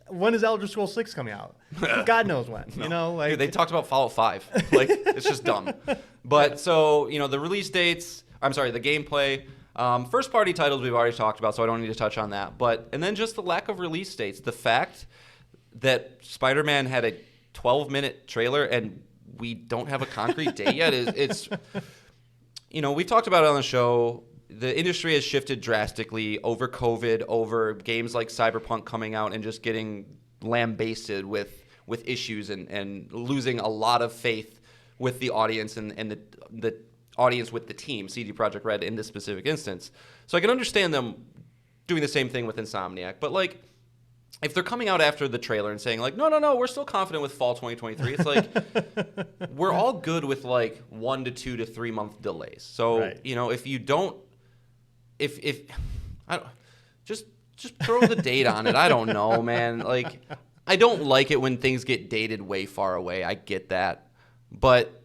when is Elder Scrolls 6 coming out? God knows when. No. Dude, they talked about Fallout 5. Like, it's just dumb. But so the release dates. I'm sorry, the gameplay. First party titles we've already talked about, so I don't need to touch on that. And then just the lack of release dates. The fact that Spider-Man had a 12-minute trailer and we don't have a concrete date yet. It's we've talked about it on the show. The industry has shifted drastically over COVID, over games like Cyberpunk coming out and just getting lambasted with issues and losing a lot of faith with the audience and the audience with the team, CD Projekt Red in this specific instance. So I can understand them doing the same thing with Insomniac, but like, if they're coming out after the trailer and saying like, no, we're still confident with fall 2023, it's like we're all good with like 1 to 2 to 3 month delays. So right. If you don't, if I don't, just throw the date on it. I don't know, man. Like, I don't like it when things get dated way far away. I get that, but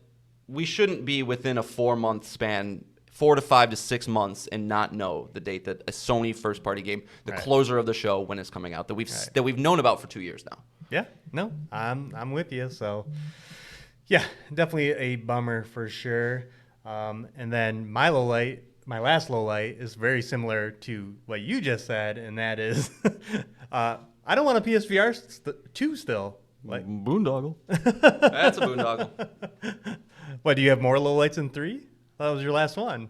we shouldn't be within a 4 month span. 4 to 5 to 6 months and not know the date that a Sony first party game, the right. closer of the show, when it's coming out, that we've known about for 2 years now. Yeah, no, I'm with you. So yeah, definitely a bummer for sure. And then my last low light is very similar to what you just said, and that is I don't want a PSVR 2 still. Like boondoggle. That's a boondoggle. What, do you have more low lights than 3? That was your last one.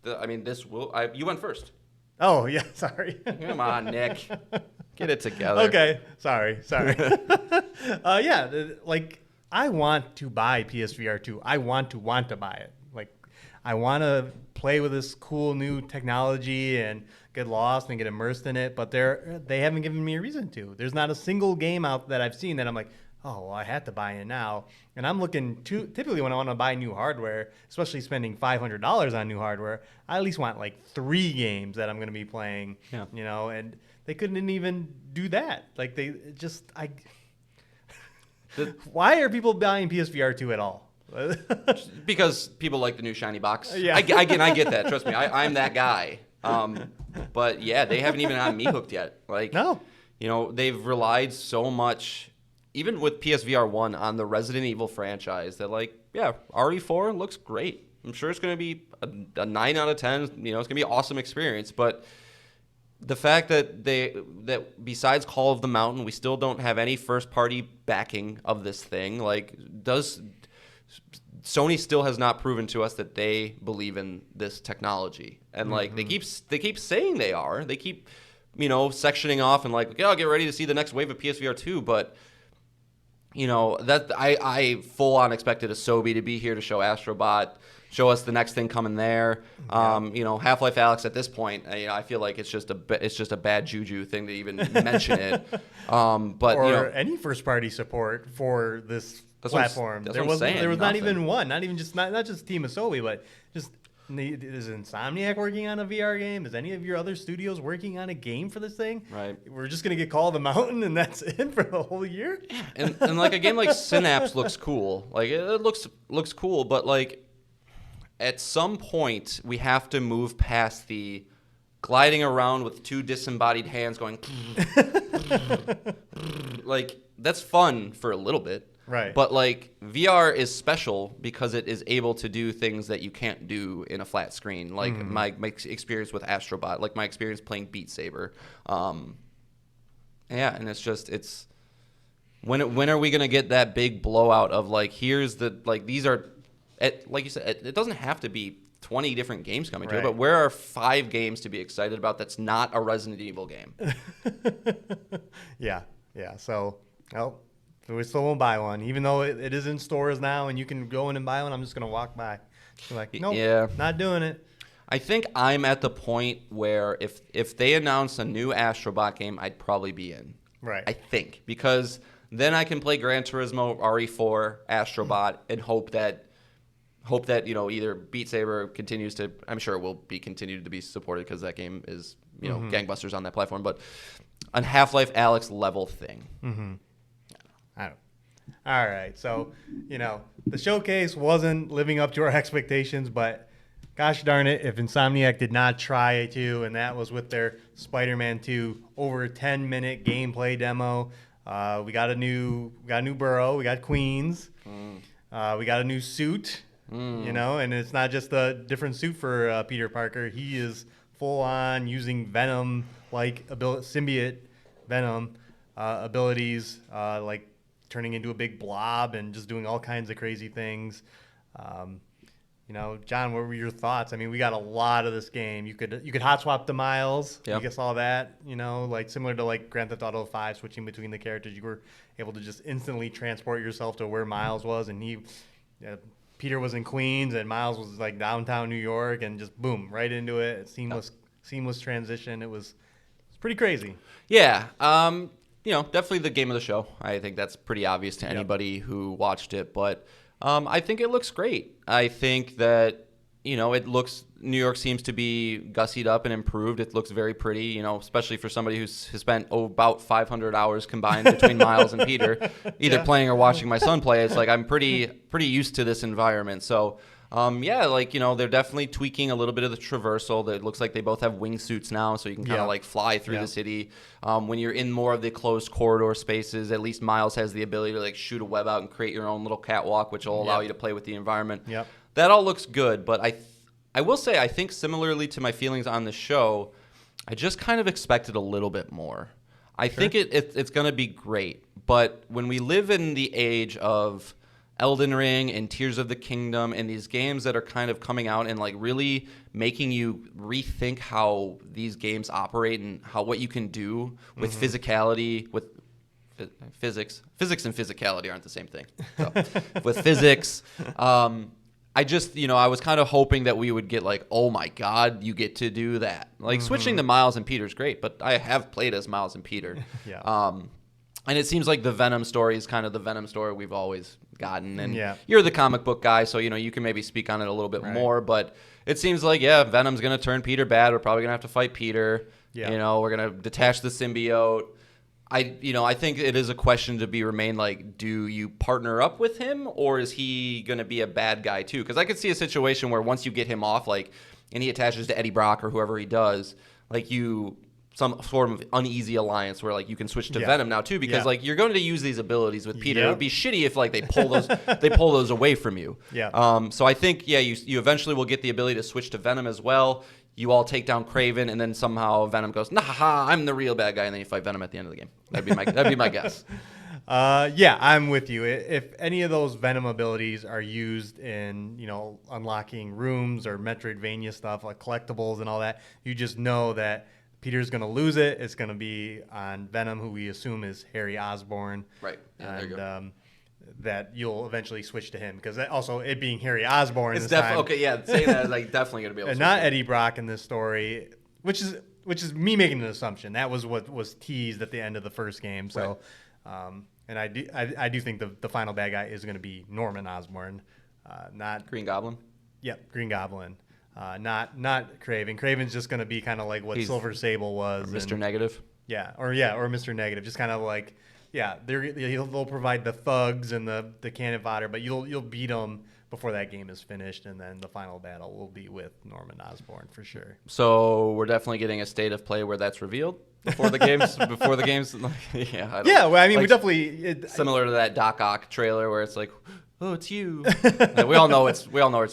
You went first. Oh, yeah, sorry. Come on, Nick. Get it together. Okay, sorry. Like, I want to buy PSVR 2. I want to buy it. Like, I want to play with this cool new technology and get lost and get immersed in it, but they haven't given me a reason to. There's not a single game out that I've seen that I'm like, oh, well, I had to buy it now. And I'm looking typically when I want to buy new hardware, especially spending $500 on new hardware, I at least want like 3 games that I'm going to be playing, and they couldn't even do that. Like why are people buying PSVR 2 at all? Because people like the new shiny box. Yeah. I get that. Trust me, I'm that guy. But yeah, they haven't even gotten me hooked yet. Like, No. They've relied so much, even with PSVR 1, on the Resident Evil franchise that, like, yeah, RE4 looks great. I'm sure it's going to be a 9 out of 10. It's going to be an awesome experience. But the fact that that besides Call of the Mountain, we still don't have any first-party backing of this thing. Like, Sony still has not proven to us that they believe in this technology. And, like, they keep saying they are. They keep, sectioning off and, like, I'll get ready to see the next wave of PSVR 2, but that I full on expected Asobi to be here to show Astrobot, show us the next thing coming there. Yeah. Half-Life Alyx at this point, I feel like it's just a bad juju thing to even mention it. But any first-party support for this platform. There was not even one, not just Team Asobi, but just. Is Insomniac working on a VR game? Is any of your other studios working on a game for this thing? Right. We're just going to get Call of the Mountain and that's it for the whole year? And like a game like Synapse looks cool. Like it looks cool, but like at some point we have to move past the gliding around with 2 disembodied hands going like that's fun for a little bit. Right. But like VR is special because it is able to do things that you can't do in a flat screen. Like my experience with Astrobot, like my experience playing Beat Saber. Yeah, and it's when are we gonna get that big blowout of like here's the like these are like you said it doesn't have to be 20 different games coming to it, but where are 5 games to be excited about that's not a Resident Evil game? Yeah. So, we still won't buy one, even though it is in stores now and you can go in and buy one. I'm just gonna walk by, like, nope, not doing it. I think I'm at the point where if they announce a new Astrobot game, I'd probably be in. Right. I think because then I can play Gran Turismo, RE4, Astrobot, and hope that either Beat Saber continues to. I'm sure it will be continued to be supported because that game is gangbusters on that platform. But on Half-Life Alyx level thing. Mm-hmm. All right, so the showcase wasn't living up to our expectations, but gosh darn it, if Insomniac did not try to, and that was with their Spider-Man 2 over 10-minute gameplay demo. We got a new Burrow, we got Queens, we got a new suit, and it's not just a different suit for Peter Parker. He is full on using Venom-like symbiote Venom abilities, like turning into a big blob and just doing all kinds of crazy things. John, what were your thoughts? I mean, we got a lot of this game. You could hot swap the Miles. Yep. You guys saw that, like similar to like Grand Theft Auto 5, switching between the characters. You were able to just instantly transport yourself to where Miles was, and Peter was in Queens and Miles was like downtown New York, and just boom, right into it. Seamless transition. It's pretty crazy. Yeah. Definitely the game of the show. I think that's pretty obvious to anybody who watched it. But I think it looks great. I think that, New York seems to be gussied up and improved. It looks very pretty, especially for somebody has spent about 500 hours combined between Miles and Peter, either playing or watching my son play. It's like I'm pretty used to this environment. So, they're definitely tweaking a little bit of the traversal. It looks like they both have wingsuits now, so you can kind of like fly through the city. When you're in more of the closed corridor spaces, at least Miles has the ability to like shoot a web out and create your own little catwalk, which will allow you to play with the environment. Yep. That all looks good, but I will say I think similarly to my feelings on the show, I just kind of expected a little bit more. I think it's going to be great, but when we live in the age of Elden Ring and Tears of the Kingdom and these games that are kind of coming out and like really making you rethink how these games operate and what you can do with physicality, with physics. Physics and physicality aren't the same thing. So, with physics, I just, I was kind of hoping that we would get like, oh my God, you get to do that. Like switching to Miles and Peter is great, but I have played as Miles and Peter. And it seems like the Venom story is kind of the Venom story we've always gotten. And you're the comic book guy, so, you can maybe speak on it a little bit more. But it seems like, Venom's going to turn Peter bad. We're probably going to have to fight Peter. We're going to detach the symbiote. I think it is a question to remain like, do you partner up with him or is he going to be a bad guy too? Because I could see a situation where once you get him off, like, and he attaches to Eddie Brock or whoever he does, like some sort of uneasy alliance where like you can switch to Venom now too, because like you're going to use these abilities with Peter. It would be shitty if like they pull those away from you. So I think you eventually will get the ability to switch to Venom as well. You all take down Kraven, and then somehow Venom goes, nah, I'm the real bad guy, and then you fight Venom at the end of the game. That'd be my guess. I'm with you. If any of those Venom abilities are used in, unlocking rooms or Metroidvania stuff like collectibles and all that, you just know that Peter's going to lose it. It's going to be on Venom, who we assume is Harry Osborn. Right. Yeah, there you go. That you'll eventually switch to him, because also it being Harry Osborn it's this time. Okay, yeah, saying that is like definitely going to be able to and not Eddie Brock in this story, which is me making an assumption. That was what was teased at the end of the first game. So, and I do think the final bad guy is going to be Norman Osborn, not Green Goblin. Yep, Green Goblin. Not Kraven. Kraven's just going to be kind of like what Silver Sable was. Mr. Negative. Or Mr. Negative. Just kind of like, they'll provide the thugs and the cannon fodder, but you'll beat them before that game is finished, and then the final battle will be with Norman Osborn for sure. So we're definitely getting a state of play where that's revealed before the games. Before the games, yeah. Well, I mean, like, we definitely similar to that Doc Ock trailer where it's like, oh, it's you. Like, we all know it's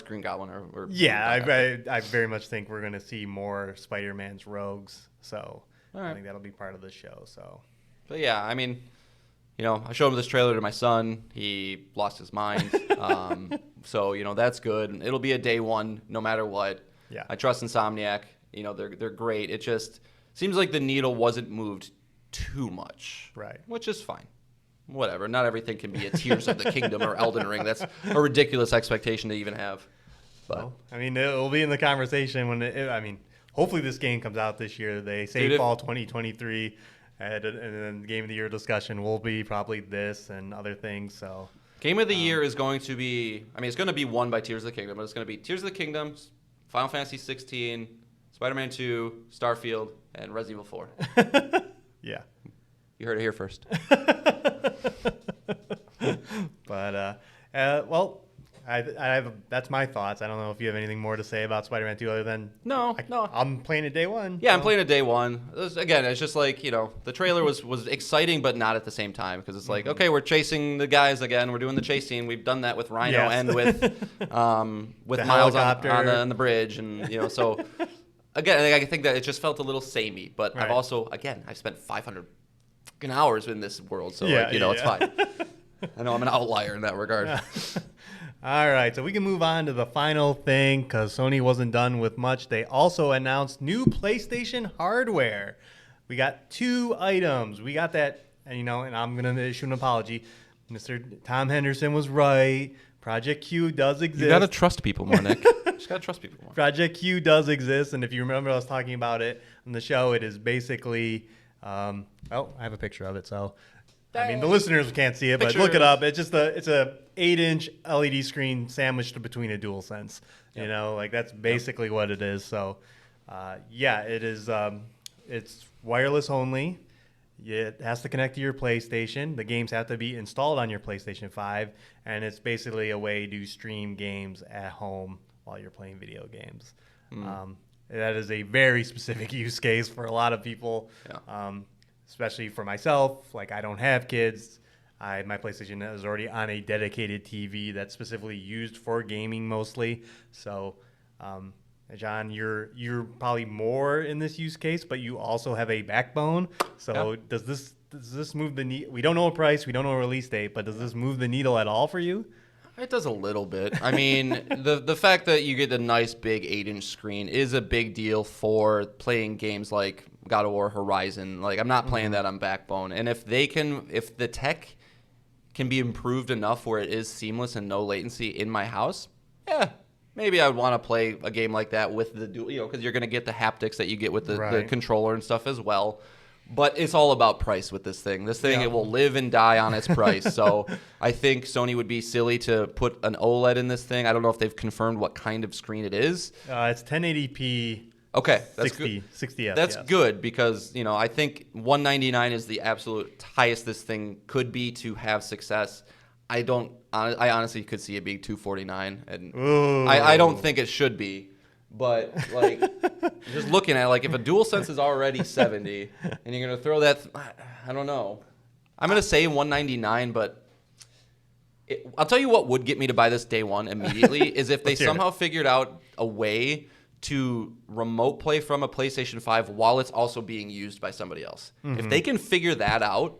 Green Goblin or yeah. I very much think we're gonna see more Spider-Man's rogues. So right. I think that'll be part of the show. So, but yeah, I mean, I showed him this trailer to my son. He lost his mind. So that's good. It'll be a day one, no matter what. Yeah. I trust Insomniac. They're great. It just seems like the needle wasn't moved too much. Right. Which is fine. Whatever. Not everything can be a Tears of the Kingdom or Elden Ring. That's a ridiculous expectation to even have. But well, I mean, it'll be in the conversation when hopefully this game comes out this year. They say fall 2023, and then the Game of the Year discussion will be probably this and other things. So Game of the Year is going to be, it's going to be won by Tears of the Kingdom, but it's going to be Tears of the Kingdom, Final Fantasy 16, Spider-Man 2, Starfield, and Resident Evil 4. Yeah. You heard it here first. But well, that's my thoughts. I don't know if you have anything more to say about Spider-Man 2 other than no. I'm playing it day one. Yeah, so. I'm playing it day one. Again, it's just like the trailer was exciting, but not at the same time because it's like okay, we're chasing the guys again. We're doing the chase scene. We've done that with Rhino and with Miles on the bridge, and so again, I think that it just felt a little samey. But right. I've spent 500 hours in this world, so it's fine. I know I'm an outlier in that regard. All right, so we can move on to the final thing because Sony wasn't done with much. They also announced new PlayStation hardware. We got 2 items. We got that, and I'm going to issue an apology. Mr. Tom Henderson was right. Project Q does exist. You got to trust people more, Nick. Just got to trust people more. Project Q does exist, and if you remember I was talking about it on the show, it is basically, I have a picture of it, so... I mean, the listeners can't see it, but look it up. It's just it's a 8-inch LED screen sandwiched between a DualSense. Yep. That's basically what it is. So, it is. It's wireless only. It has to connect to your PlayStation. The games have to be installed on your PlayStation 5, and it's basically a way to stream games at home while you're playing video games. That is a very specific use case for a lot of people. Yeah. Especially for myself, I don't have kids. My PlayStation is already on a dedicated TV that's specifically used for gaming mostly. So, John, you're probably more in this use case, but you also have a backbone. So yeah. Does this move the needle? We don't know a price, we don't know a release date, but does this move the needle at all for you? It does a little bit. I mean, the fact that you get a nice big 8-inch screen is a big deal for playing games like God of War Horizon. I'm not playing that on Backbone. And if the tech can be improved enough where it is seamless and no latency in my house, yeah, maybe I would want to play a game like that with the dual, because you're going to get the haptics that you get with the controller and stuff as well. But it's all about price with this thing. It will live and die on its price. So I think Sony would be silly to put an OLED in this thing. I don't know if they've confirmed what kind of screen it is. It's 1080p. Okay, that's 60 FPS. That's good because I think $199 is the absolute highest this thing could be to have success. I honestly could see it being $249, and I don't think it should be. But just looking at if a DualSense is already $70 and you're gonna throw that, I don't know. I'm gonna say $199, but I'll tell you what would get me to buy this day one immediately is if they somehow figured out a way to remote play from a PlayStation 5 while it's also being used by somebody else. Mm-hmm. If they can figure that out,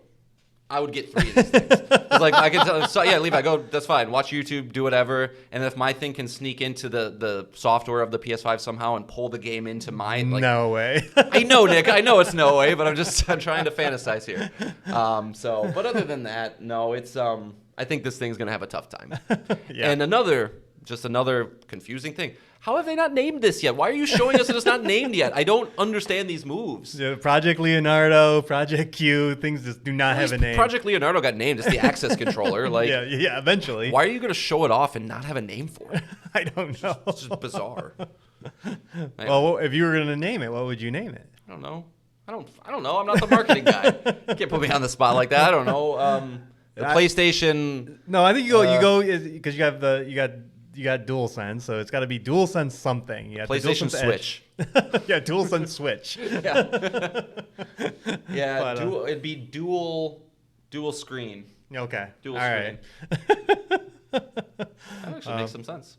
I would get 3 of these things. It's I can tell, Levi, go, that's fine. Watch YouTube, do whatever. And if my thing can sneak into the software of the PS5 somehow and pull the game into mine. No way. I know, Nick. I know it's no way, but I'm trying to fantasize here. But other than that, no, it's, I think this thing's going to have a tough time. Yeah. And another confusing thing. How have they not named this yet? Why are you showing us that it's not named yet? I don't understand these moves. Yeah, Project Leonardo, Project Q, things just do not have a name. Project Leonardo got named. It's the access controller. Yeah, eventually. Why are you going to show it off and not have a name for it? I don't know. It's just bizarre. Well, if you were going to name it, what would you name it? I don't know. I don't know. I'm not the marketing guy. You can't put me on the spot like that. I don't know. The PlayStation. No, I think you go because you got DualSense, so it's got to be DualSense something. You got the PlayStation DualSense Switch. Yeah, DualSense Switch. Yeah. Yeah, But, it'd be dual screen. Okay. Dual All screen. right. That actually makes some sense.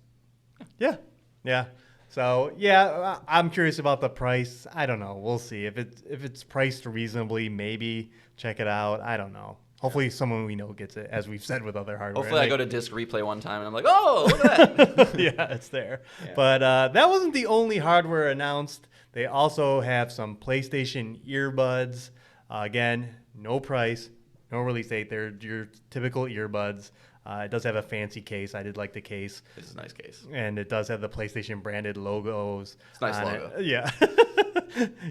Yeah. Yeah. So yeah, I'm curious about the price. I don't know. We'll see if it's priced reasonably. Maybe check it out. I don't know. Hopefully, someone we know gets it, as we've said with other hardware. Hopefully, I go to Disc Replay one time and I'm like, oh, look at that. Yeah, it's there. Yeah. But that wasn't the only hardware announced. They also have some PlayStation earbuds. Again, no price, no release date. They're your typical earbuds. It does have a fancy case. I did like the case. It's a nice case. And it does have the PlayStation branded logos. It's a nice on logo. it. Yeah.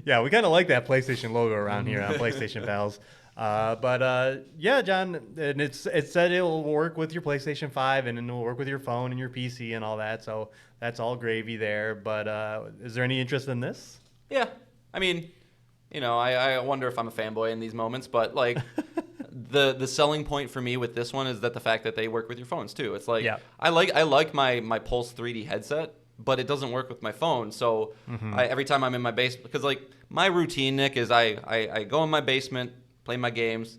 Yeah, we kind of like that PlayStation logo around here on PlayStation Pals. Yeah, John, and it said it will work with your PlayStation 5 and it'll work with your phone and your PC and all that. So that's all gravy there. But is there any interest in this? Yeah. I mean, I wonder if I'm a fanboy in these moments, but like the selling point for me with this one is that the fact that they work with your phones too. It's like, Yeah. I like my Pulse 3D headset, but it doesn't work with my phone. So every time I'm in my basement, because like my routine, Nick, is I go in my basement, play my games.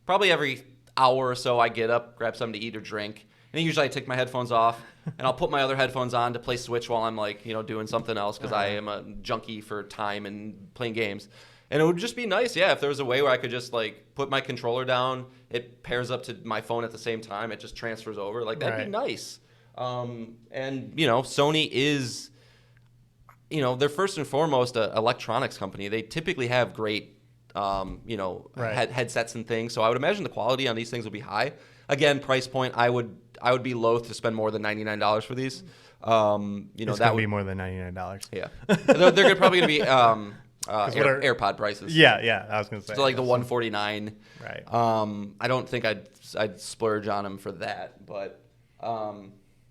Probably every hour or so I get up, grab something to eat or drink. And then usually I take my headphones off and I'll put my other headphones on to play Switch while I'm like, doing something else because I am a junkie for time and playing games. And it would just be nice, yeah, if there was a way where I could just like put my controller down, it pairs up to my phone at the same time, it just transfers over. Like that'd be nice. And Sony is, they're first and foremost an electronics company. They typically have great headsets and things. So I would imagine the quality on these things will be high. Again, price point, I would be loath to spend more than $99 for these. It's that would would be more than $99. Yeah, they're probably going to be AirPod prices. Yeah, I was going to say. So like the $149. Right. I don't think I'd splurge on them for that, but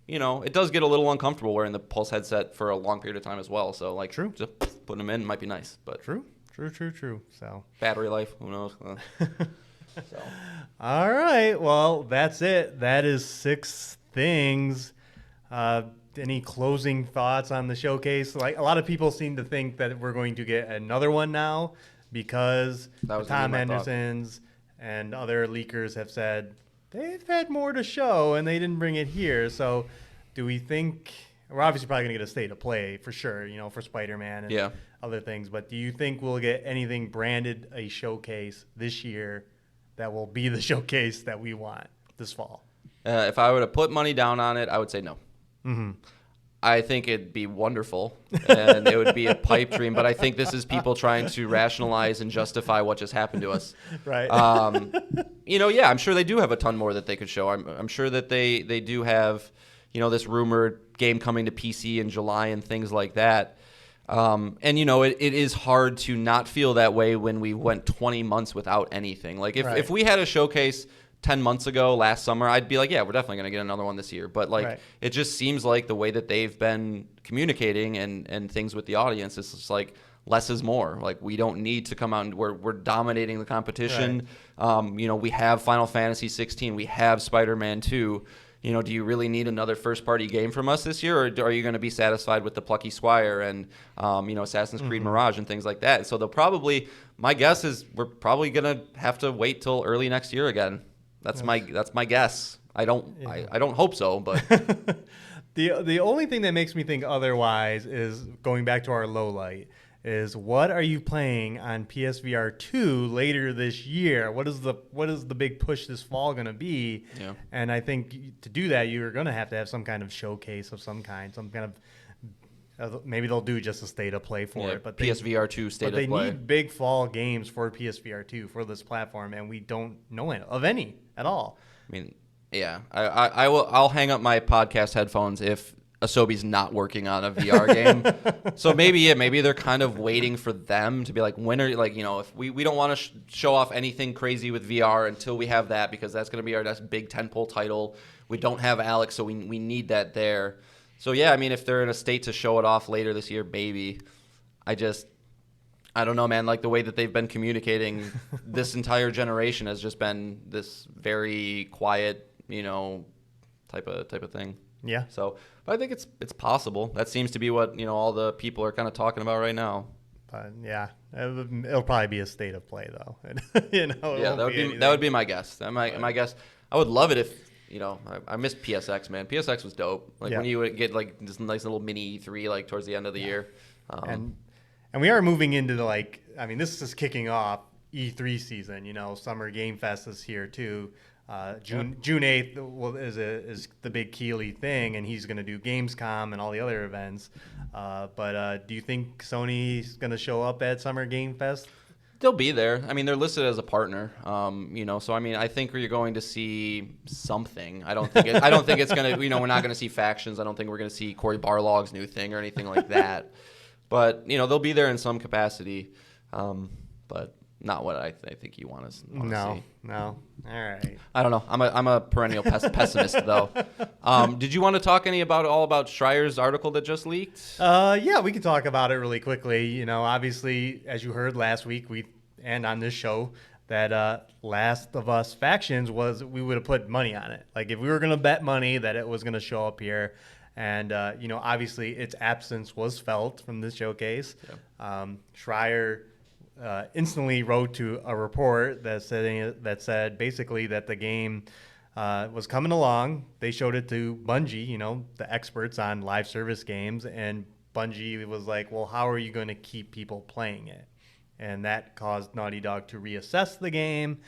it does get a little uncomfortable wearing the Pulse headset for a long period of time as well. So like, True. Just putting them in might be nice, but True. So battery life, who knows? So. All right. Well, that's it. That is 6 things. Any closing thoughts on the showcase? Like a lot of people seem to think that we're going to get another one now because Tom Henderson's and other leakers have said they've had more to show and they didn't bring it here. So do we think we're obviously probably going to get a state of play for sure, for Spider-Man and other things. But do you think we'll get anything branded a showcase this year that will be the showcase that we want this fall? If I were to put money down on it, I would say no. Mm-hmm. I think it'd be wonderful and it would be a pipe dream, but I think this is people trying to rationalize and justify what just happened to us. Right. Yeah, I'm sure they do have a ton more that they could show. I'm sure that they do have, this rumored game coming to PC in July and things like that. It is hard to not feel that way when we went 20 months without anything. Like if we had a showcase 10 months ago last summer, I'd be like, yeah, we're definitely going to get another one this year. But it just seems like the way that they've been communicating and things with the audience is just like less is more. Like we don't need to come out and we're dominating the competition. Right. We have Final Fantasy 16, we have Spider-Man 2. Do you really need another first-party game from us this year, or are you going to be satisfied with the Plucky Squire and, Assassin's Creed Mirage and things like that? So my guess is we're probably going to have to wait till early next year again. That's my guess. I don't hope so, but the only thing that makes me think otherwise is going back to our low light. Is what are you playing on PSVR 2 later this year? What is the big push this fall going to be? Yeah. And I think to do that, you're going to have some kind of showcase of some kind, maybe they'll do just a state of play for it. But PSVR 2 state of play. But they need big fall games for PSVR 2 for this platform, and we don't know of any at all. I mean, yeah, I'll hang up my podcast headphones if Asobi's not working on a VR game. So maybe they're kind of waiting for them to be like, when are if we don't want to show off anything crazy with VR until we have that, because that's going to be our next big tentpole title. We don't have Alex, so we need that there. So yeah, I mean, if they're in a state to show it off later this year, maybe. I don't know, man. Like the way that they've been communicating this entire generation has just been this very quiet, type of thing. Yeah. So, but I think it's possible. That seems to be what all the people are kind of talking about right now. But yeah, it'll probably be a state of play though. Yeah, that would be my guess. My guess. I would love it if I missed PSX, man. PSX was dope. Like when you would get like this nice little mini E3 like towards the end of the year. And we are moving into this is kicking off E3 season. Summer Game Fest is here too. June 8th is the big Keighley thing, and he's going to do Gamescom and all the other events. But do you think Sony's going to show up at Summer Game Fest? They'll be there. I mean, they're listed as a partner. So I mean, I think you're going to see something. I don't think it's going to. We're not going to see factions. I don't think we're going to see Cory Barlog's new thing or anything like that. But they'll be there in some capacity. But not what I think you want to see. No. All right. I don't know. I'm a perennial pessimist though. Did you want to talk all about Schreier's article that just leaked? Yeah, we can talk about it really quickly. Obviously, as you heard last week, and on this show, that Last of Us Factions we would have put money on it. Like if we were going to bet money that it was going to show up here. And, obviously its absence was felt from this showcase. Yeah. Schreier instantly wrote to a report that said basically that the game was coming along. They showed it to Bungie, the experts on live service games. And Bungie was like, well, how are you going to keep people playing it? And that caused Naughty Dog to reassess the game.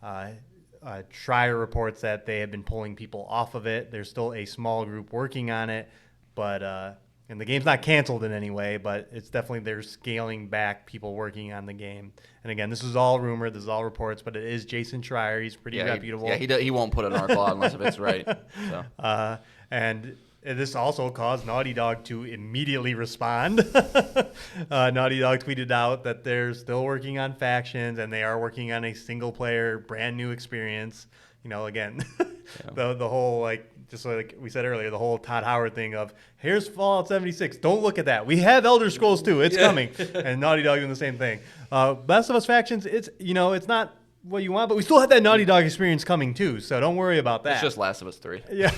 Schreier reports that they have been pulling people off of it. There's still a small group working on it, but and the game's not canceled in any way, but it's definitely they're scaling back people working on the game. And again, this is all rumor, this is all reports, but it is Jason Schreier. He's pretty reputable. He won't put an article out unless if it's right. So. And this also caused Naughty Dog to immediately respond. Naughty Dog tweeted out that they're still working on factions and they are working on a single-player, brand-new experience. Again, the whole, just like we said earlier, the whole Todd Howard thing of, here's Fallout 76. Don't look at that. We have Elder Scrolls 2. It's coming. And Naughty Dog doing the same thing. Last of Us Factions, it's not what you want, but we still have that Naughty Dog experience coming, too. So don't worry about that. It's just Last of Us 3. Yeah.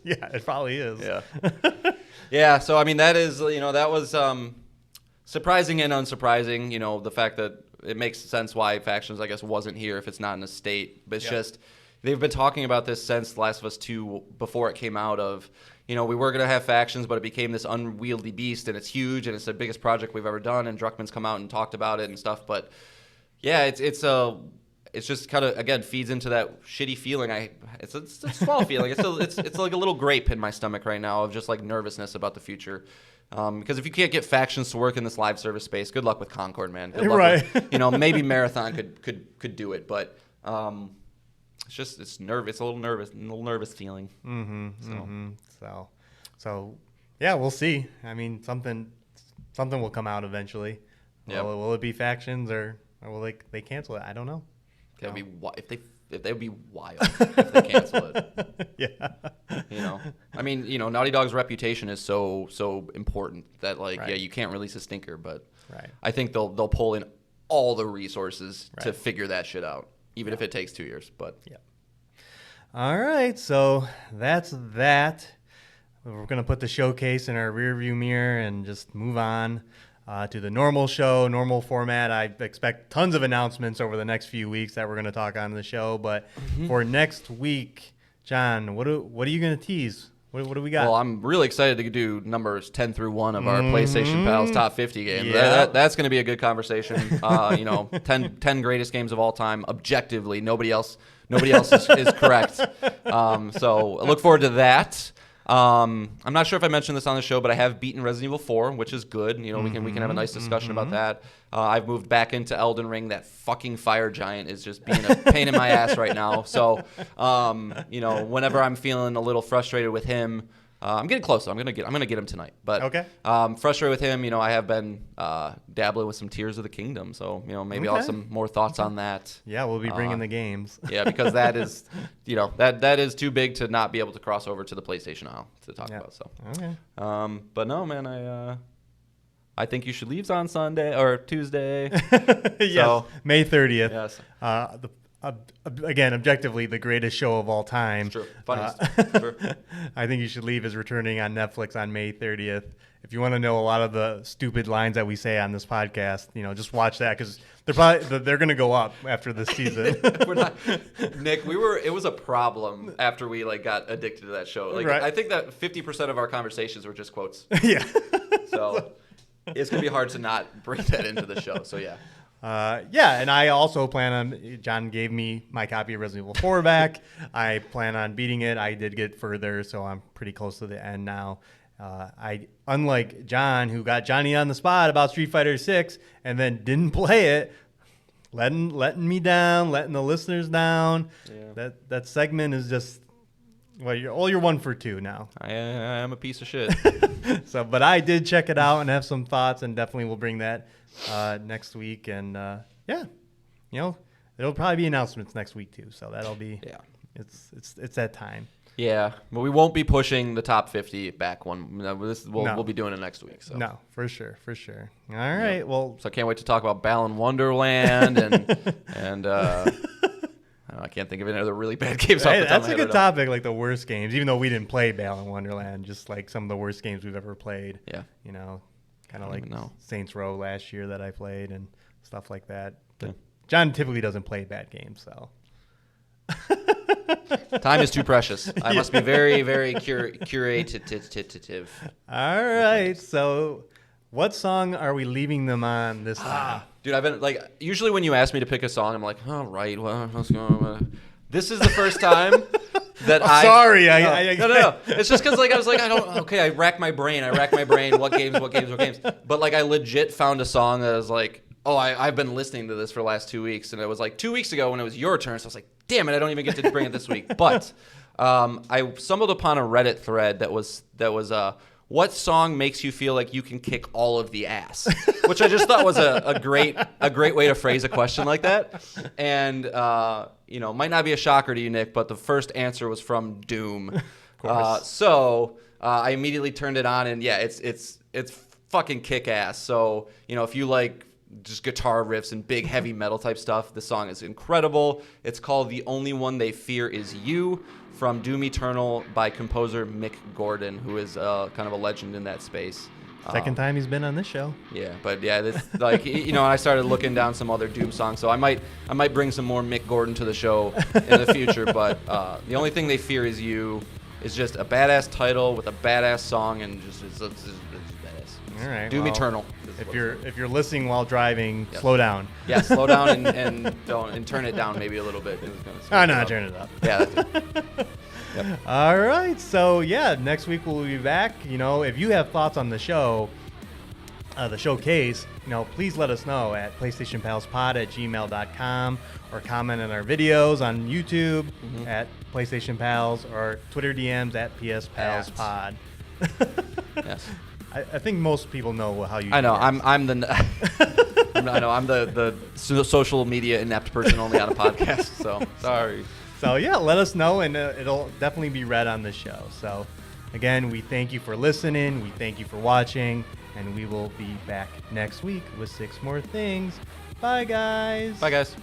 Yeah, it probably is. Yeah. Yeah, so I mean that is that was surprising and unsurprising, the fact that it makes sense why Factions I guess wasn't here if it's not in a state. But it's just they've been talking about this since Last of Us 2 before it came out of we were going to have Factions, but it became this unwieldy beast and it's huge and it's the biggest project we've ever done and Druckmann's come out and talked about it and stuff, but yeah, it's just kind of again feeds into that shitty feeling. It's a small feeling. It's like a little grape in my stomach right now of just like nervousness about the future. Because if you can't get Factions to work in this live service space, good luck with Concord, man. Good luck right. With, maybe Marathon could do it, but it's a little nervous feeling. So yeah, we'll see. I mean, something will come out eventually. Yep. Will it be Factions or will they cancel it? I don't know. That'd be if they would be wild if they cancel it. Yeah. I mean, Naughty Dog's reputation is so important that you can't release a stinker, but I think they'll pull in all the resources to figure that shit out, even if it takes 2 years. But all right, so that's that. We're gonna put the showcase in our rearview mirror and just move on. To the normal show, normal format. I expect tons of announcements over the next few weeks that we're going to talk on the show. But for next week, John, what are you going to tease? What do we got? Well, I'm really excited to do numbers 10 through 1 of our PlayStation Pals Top 50 games. Yeah. That's going to be a good conversation. 10 greatest games of all time. Objectively, nobody else is correct. So I look forward to that. I'm not sure if I mentioned this on the show, but I have beaten Resident Evil 4, which is good. We can have a nice discussion about that. I've moved back into Elden Ring. That fucking fire giant is just being a pain in my ass right now. So, whenever I'm feeling a little frustrated with him, I'm getting close. I'm gonna get him tonight. But okay. Frustrated with him, I have been dabbling with some Tears of the Kingdom. So maybe I'll have some more thoughts on that. Yeah, we'll be bringing the games. Yeah, because that is that is too big to not be able to cross over to the PlayStation aisle to talk about. So okay. But no, man, I think you should leave on Sunday or Tuesday. Yes, so, May 30th. Yes. again, objectively, the greatest show of all time. True. Funniest. Sure. I think You Should Leave is returning on Netflix on May 30th. If you want to know a lot of the stupid lines that we say on this podcast, just watch that because they're going to go up after this season. Nick, it was a problem after we got addicted to that show. Right. I think that 50% of our conversations were just quotes. Yeah. So it's going to be hard to not bring that into the show. So yeah. And I also plan on, John gave me my copy of Resident Evil 4 back. I plan on beating it. I did get further, so I'm pretty close to the end now. Unlike John, who got Johnny on the spot about Street Fighter 6 and then didn't play it, letting me down, letting the listeners down. Yeah. That segment is just, you're 1 for 2 now. I am a piece of shit. But I did check it out and have some thoughts, and definitely will bring that next week. And it'll probably be announcements next week too. So that'll be it's that time. Yeah, but we won't be pushing the top 50 back one. We'll be doing it next week. So. No, for sure. All right, well, so I can't wait to talk about Balan Wonderland and I can't think of any other really bad games. Hey, that's a good topic, like the worst games. Even though we didn't play Balan Wonderland, just like some of the worst games we've ever played. Yeah, kind of like Saints Row last year that I played and stuff like that. But yeah. John typically doesn't play bad games, so. Time is too precious. I must be very, very curative. All right. So what song are we leaving them on this time? Dude, I've been usually when you ask me to pick a song, I'm like, all right, well, let's go. This is the first time that sorry. No. It's just because I was like, I rack my brain. What games? But I legit found a song that was like, oh, I've been listening to this for the last 2 weeks, and it was 2 weeks ago when it was your turn. So I was like, damn it, I don't even get to bring it this week. But I stumbled upon a Reddit thread that was what song makes you feel like you can kick all of the ass? Which I just thought was a great way to phrase a question like that. And might not be a shocker to you, Nick, but the first answer was from Doom. Of course. So I immediately turned it on, and it's fucking kick ass. So if you like just guitar riffs and big heavy metal type stuff, the song is incredible. It's called "The Only One They Fear Is You" from Doom Eternal by composer Mick Gordon, who is kind of a legend in that space. Second time he's been on this show. Yeah, but this I started looking down some other Doom songs, so I might bring some more Mick Gordon to the show in the future. But The Only Thing They Fear Is You is just a badass title with a badass song, and it's badass. All right, Doom Eternal. If you're listening while driving, slow down. Yeah, slow down and turn it down maybe a little bit. Turn it up. Yeah. That's it. Yep. All right, so next week we'll be back. If you have thoughts on the show, the showcase, please let us know at PlayStationPalsPod@gmail.com or comment on our videos on YouTube at PlayStation Pals or Twitter DMs at PSPalsPod. Yes. I think most people know how you. I know. I'm the social media inept person only on a podcast. So sorry. So let us know, and it'll definitely be read on the show. So again, we thank you for listening. We thank you for watching, and we will be back next week with 6 more things. Bye, guys. Bye, guys.